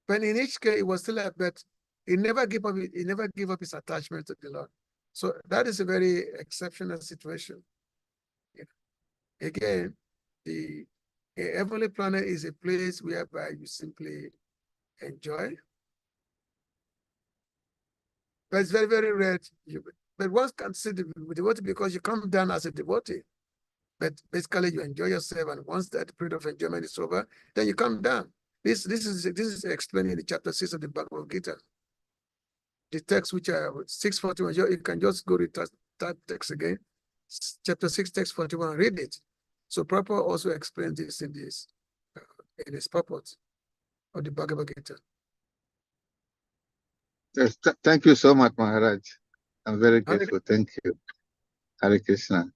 Speaker 2: But in each case, it was still a bet. He never gave up. He never gave up his attachment to the Lord. So that is a very exceptional situation. Again, a heavenly planet is a place whereby you simply enjoy. But it's very, very rare. But one can see the devotee because you come down as a devotee. But basically, you enjoy yourself, and once that period of enjoyment is over, then you come down. This is explained in the chapter 6 of the Bhagavad Gita. The text which are 641, you can just go to that text again. Chapter 6, text 41, read it. So Prabhupada also explained this in his purport of the Bhagavad Gita.
Speaker 4: Yes, thank you so much, Maharaj. I'm very grateful. Thank you. Hare Krishna.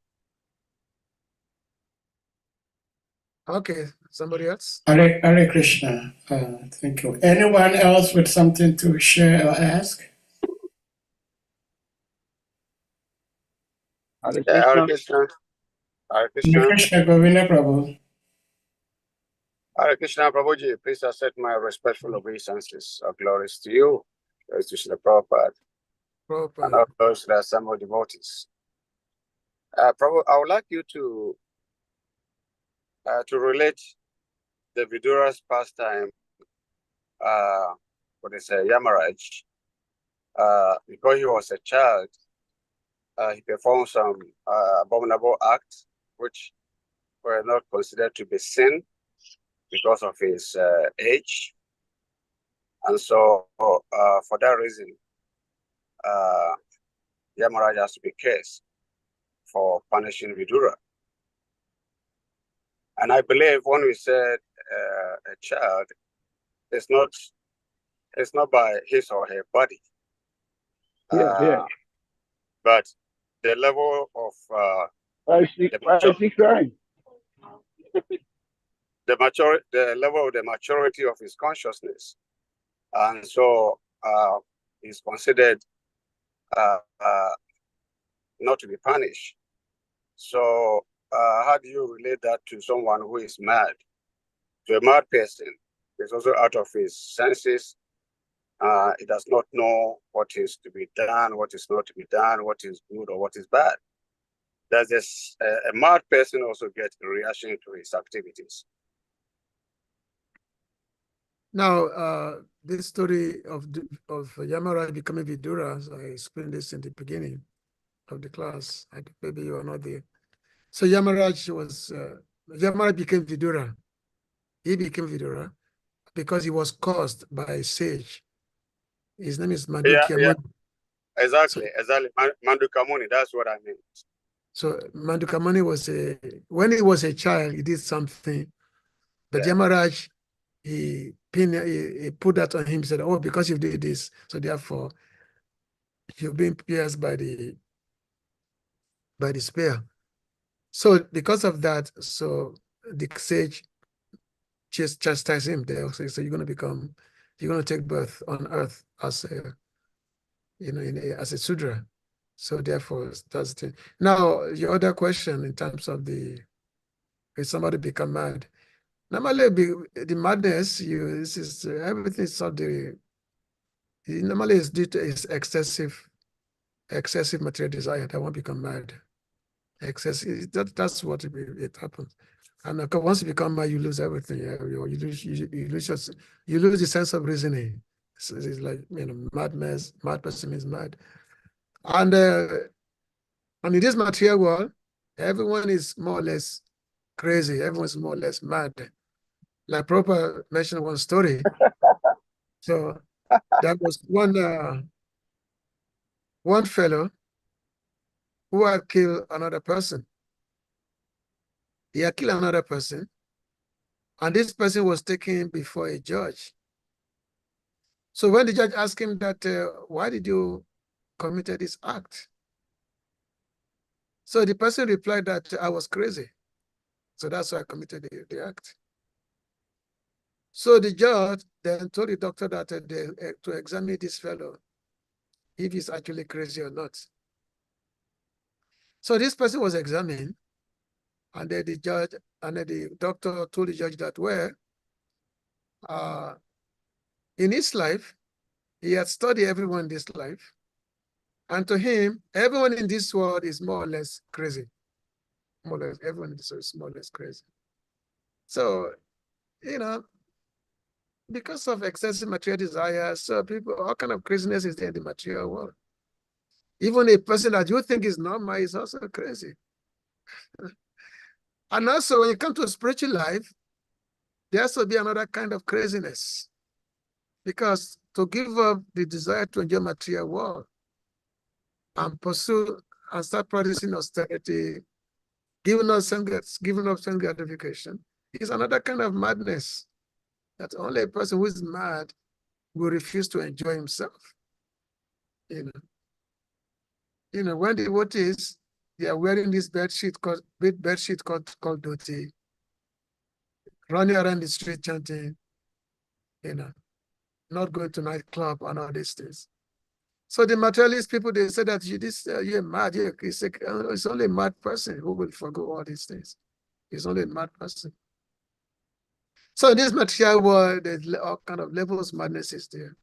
Speaker 2: Okay, somebody else?
Speaker 1: Hare Krishna. Thank you. Anyone else with something to share or ask?
Speaker 5: Hare Krishna. Hare Krishna.
Speaker 1: Krishna Govinda Prabhu.
Speaker 5: Hare Krishna, Prabhuji. Please accept my respectful obeisances of glories to you, glories to Srila Prabhupada, and all those that are assembled devotees. Prabhu, I would like you to relate the Vidura's pastime, Yamaraj. Because he was a child, he performed some abominable acts which were not considered to be sin because of his age. And so for that reason, Yamaraj has to be cursed for punishing Vidura. And I believe when we said a child, it's not by his or her body, but the level of the level of the maturity of his consciousness, and so he's considered not to be punished. So how do you relate that to someone who is mad? To a mad person, he's also out of his senses. He does not know what is to be done, what is not to be done, what is good or what is bad. Does this a mad person also get a reaction to his activities?
Speaker 2: Now, this story of Yamaraj becoming Vidura, as I explained this in the beginning of the class. Maybe you are not there. So Yamaraj became Vidura. He became Vidura because he was caused by a sage. His name is Mandukyamuni.
Speaker 5: Yeah. Exactly. Mandukamuni, that's what I mean.
Speaker 2: So Mandukamuni when he was a child, he did something, but Yamaraj, he put that on him, said, oh, because you did this, so therefore you've been pierced by the spear. So because of that, so the sage chastised him there. So you're going to take birth on earth as a, as a Sudra. So therefore, that's the thing. Now, your other question in terms of if somebody become mad, normally the madness, everything is normally is due to excessive material desire that won't become mad. That's what it happens. And of course, once you become mad, you lose everything. You lose the sense of reasoning. It's like, madness. Mad person means mad. And in this material world, everyone is more or less crazy. Everyone's more or less mad. Like Prabhupada mentioned one story. So there was one fellow who had killed another person. He had killed another person, and this person was taken before a judge. So when the judge asked him that, why did you commit this act? So the person replied that I was crazy. So that's why I committed the act. So the judge then told the doctor that to examine this fellow, if he's actually crazy or not. So this person was examined, and then the doctor told the judge that, well, in his life, he had studied everyone in this life, and to him, everyone in this world is more or less crazy. More or less, everyone in this world is more or less crazy. So, because of excessive material desire, so all kind of craziness is there in the material world. Even a person that you think is normal is also crazy. And also, when you come to spiritual life, there has to be another kind of craziness. Because to give up the desire to enjoy material world and pursue and start practicing austerity, giving up some gratification is another kind of madness. That only a person who is mad will refuse to enjoy himself. When the devotees, they are wearing this bed sheet called dhoti, running around the street chanting, not going to nightclub and all these things. So the materialist people, they say that you're mad. It's only a mad person who will forgo all these things. It's only a mad person. So in this material world, there's all kind of levels of madness is there.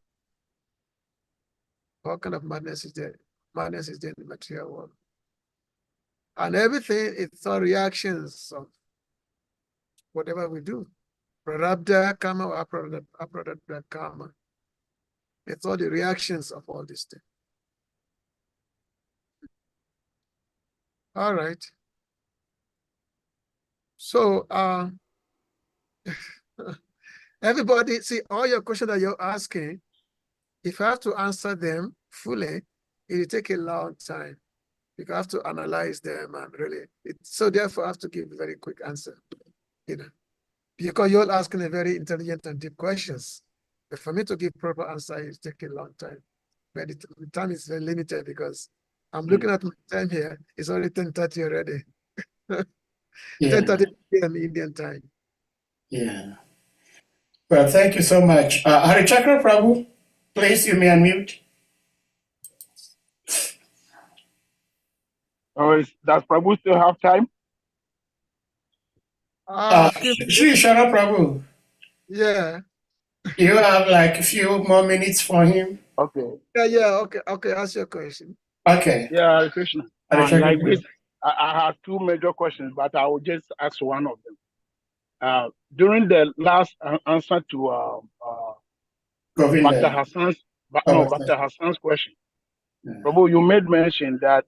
Speaker 2: All kind of madness is there. Madness is there in the material world. And everything, it's all reactions of whatever we do. Prarabdha karma or aprarabdha karma. It's all the reactions of all these things. All right. So everybody, see all your questions that you're asking, if I have to answer them fully, will take a long time. You have to analyze them and really, so therefore I have to give a very quick answer, because you're asking a very intelligent and deep questions. But for me to give proper answer, it take a long time. But the time is very limited because I'm looking at my time here. It's already 10:30 already. 10:30 p.m. Indian time.
Speaker 1: Yeah. Well, thank you so much. Harichakra Prabhu, please, you may unmute.
Speaker 6: Does Prabhu still have time?
Speaker 1: Shri Shara Prabhu.
Speaker 2: Yeah.
Speaker 1: You have like a few more minutes for him.
Speaker 6: Okay.
Speaker 2: Yeah. Okay. Ask your question.
Speaker 1: Okay.
Speaker 6: Yeah, Krishna.
Speaker 1: Harichakra,
Speaker 6: Like this, I have two major questions, but I will just ask one of them. During the last answer to
Speaker 1: Govinda.
Speaker 6: Dr. Hassan's question, Prabhu, you made mention that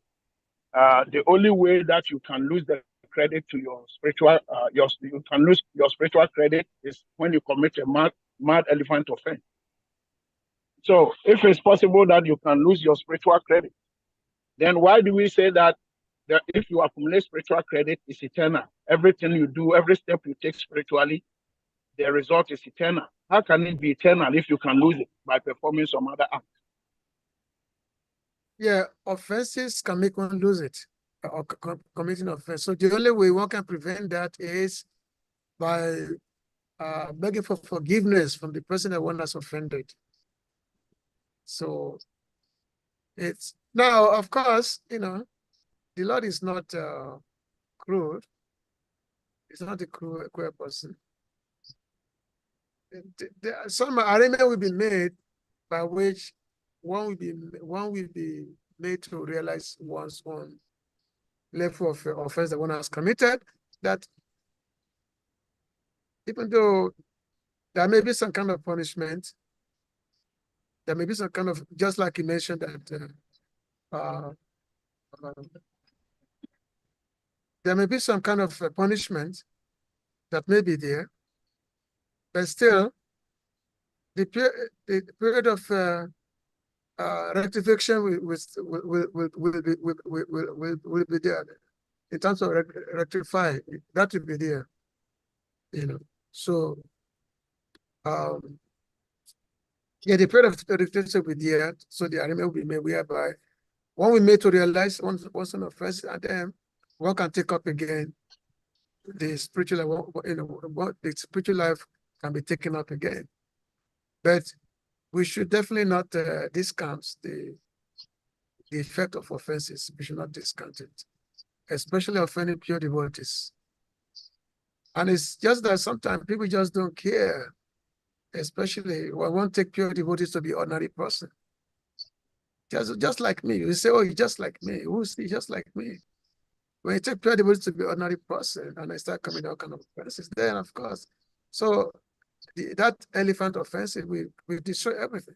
Speaker 6: the only way that you can lose the credit to your spiritual, you can lose your spiritual credit is when you commit a mad elephant offense. So if it's possible that you can lose your spiritual credit, then why do we say that if you accumulate spiritual credit, it's eternal? Everything you do, every step you take spiritually, the result is eternal. How can it be eternal if you can lose it by performing some other act?
Speaker 2: Yeah, offenses can make one lose it or committing offense. So the only way one can prevent that is by begging for forgiveness from the person that one has offended. So it's now, of course, the Lord is not cruel. It's not a cruel person. Some arrangement will be made by which one will be made to realize one's own level of offense that one has committed, that even though there may be some kind of punishment, there may be some kind of, just like you mentioned that there may be some kind of punishment that may be there, but still the period of rectification will be there. In terms of rectify, that will be there. So yeah, the period of rectification will be there. So the arrangement will be made whereby one will made to realize once an offense, and then one can take up again the spiritual, the spiritual life can be taken up again. But we should definitely not discount the effect of offenses. We should not discount it, especially offending pure devotees. And it's just that sometimes people just don't care, especially when one take pure devotees to be ordinary person. Just like me. You say, oh, you're just like me. Who's he just like me? When you take pure devotees to be ordinary person and I start coming out kind of offenses, then of course, so that elephant offensive will destroy everything.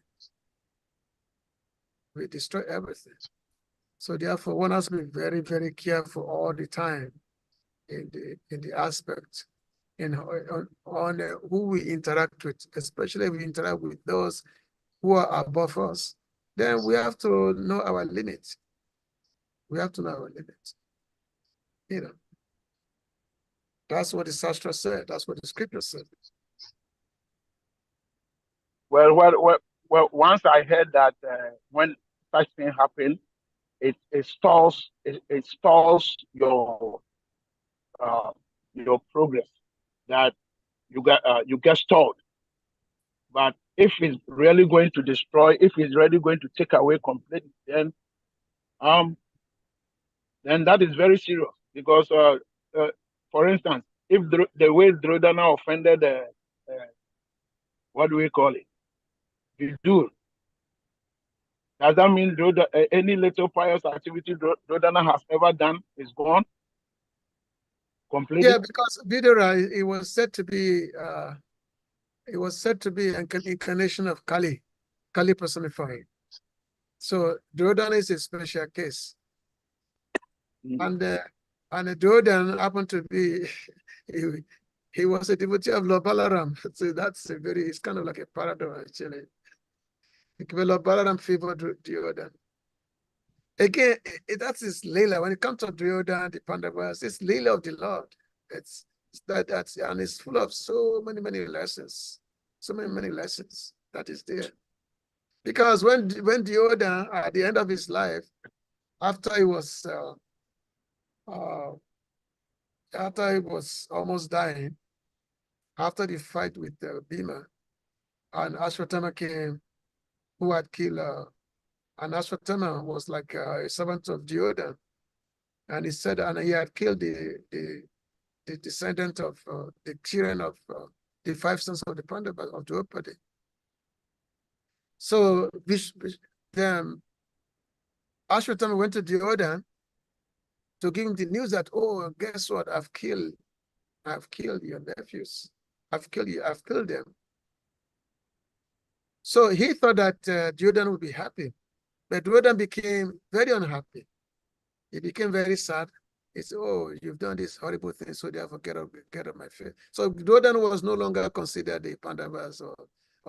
Speaker 2: We destroy everything. So therefore, one has to be very, very careful all the time in the aspect on who we interact with, especially if we interact with those who are above us. Then we have to know our limits. We have to know our limits. That's what the Shastra said. That's what the scripture said.
Speaker 6: Well, once I heard that when such thing happen, it stalls your progress, that you get stalled. But if it's really going to destroy, if it's really going to take away completely, then that is very serious. Because for instance, if the way Drodana offended what do we call it? Vidur. Does that mean any little pious activity Drodana has ever done is gone completely?
Speaker 2: Yeah, because Vidura, it was said to be an incarnation of Kali personified. So Drodana is a special case. And Drodana happened to be he was a devotee of Lord Balaram. So it's kind of like a paradox actually. Lord Balaram favored Drodana. Again, that is Leela. When it comes to Duryodhana, the Pandavas, it's Leela of the Lord. It's that's and it's full of so many lessons, so many lessons that is there. Because when Duryodhana at the end of his life, after he was almost dying, after the fight with Bhima, and Ashwatthama came, who had killed, and Ashwatthama was like a servant of Duryodhana, and he said, and he had killed the descendant of the children of the 5 sons of the Pandavas of Draupadi. So then Ashwatthama went to Duryodhana to give him the news that, oh, guess what? I've killed your nephews. I've killed them. So he thought that Duryodhana would be happy, but Duryodhana became very unhappy. He became very sad. He said, oh, you've done this horrible thing, so therefore get out my face. So Duryodhana was no longer considered the Pandavas or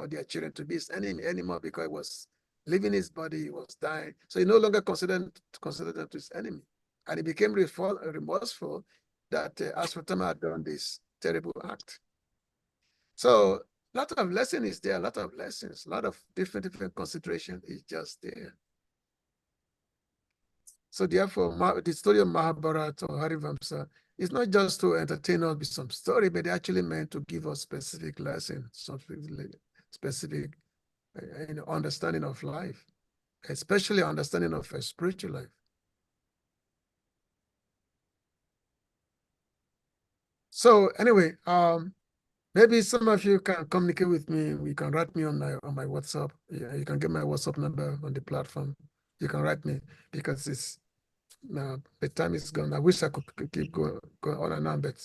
Speaker 2: their children to be his enemy anymore, because he was leaving his body, he was dying. So he no longer considered them to his enemy. And he became remorseful that Ashwatthama had done this terrible act. So a lot of lesson is there, a lot of lessons, a lot of different consideration is just there. So therefore, the story of Mahabharata or Harivamsa is not just to entertain us with some story, but actually meant to give us specific lessons, specific understanding of life, especially understanding of a spiritual life. So anyway, maybe some of you can communicate with me. You can write me on my WhatsApp. Yeah, you can get my WhatsApp number on the platform. You can write me, because it's now the time is gone. I wish I could keep going on and on, but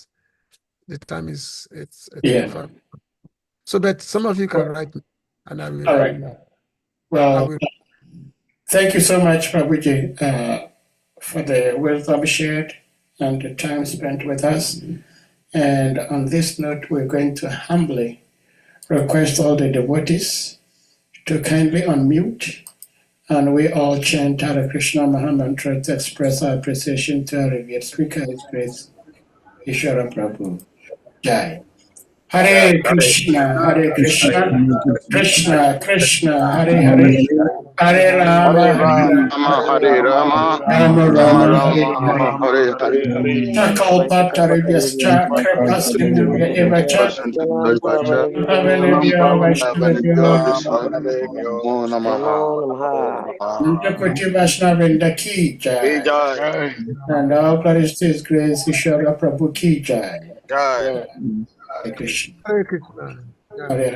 Speaker 2: the time is it's
Speaker 1: Yeah.
Speaker 2: So, but some of you can write me, and I will.
Speaker 1: All right. Well, thank you so much, Prabhuji, for the wisdom shared and the time spent with us. And on this note, we're going to humbly request all the devotees to kindly unmute, and we all chant Hare Krishna Maha Mantra to express our appreciation to our revered speaker, His Grace ISVARA Prabhu. Jai. Hare Krishna, Krishna Krishna, Hare Hare, Hare Rama,
Speaker 4: Hare Rama,
Speaker 1: Rama
Speaker 4: Rama
Speaker 1: Rama,
Speaker 4: Rama, Hare Hare.
Speaker 1: Takal Bhattari Vyascha, Kripasli Evacha, Avanebhyo Vaishnavebhyo, Nitakuti Vaishnavinda Ki Jai, and all glories to His Grace ISVARA Prabhu Ki Jai. Hare Krishna.
Speaker 2: Hare Krishna.
Speaker 1: Hare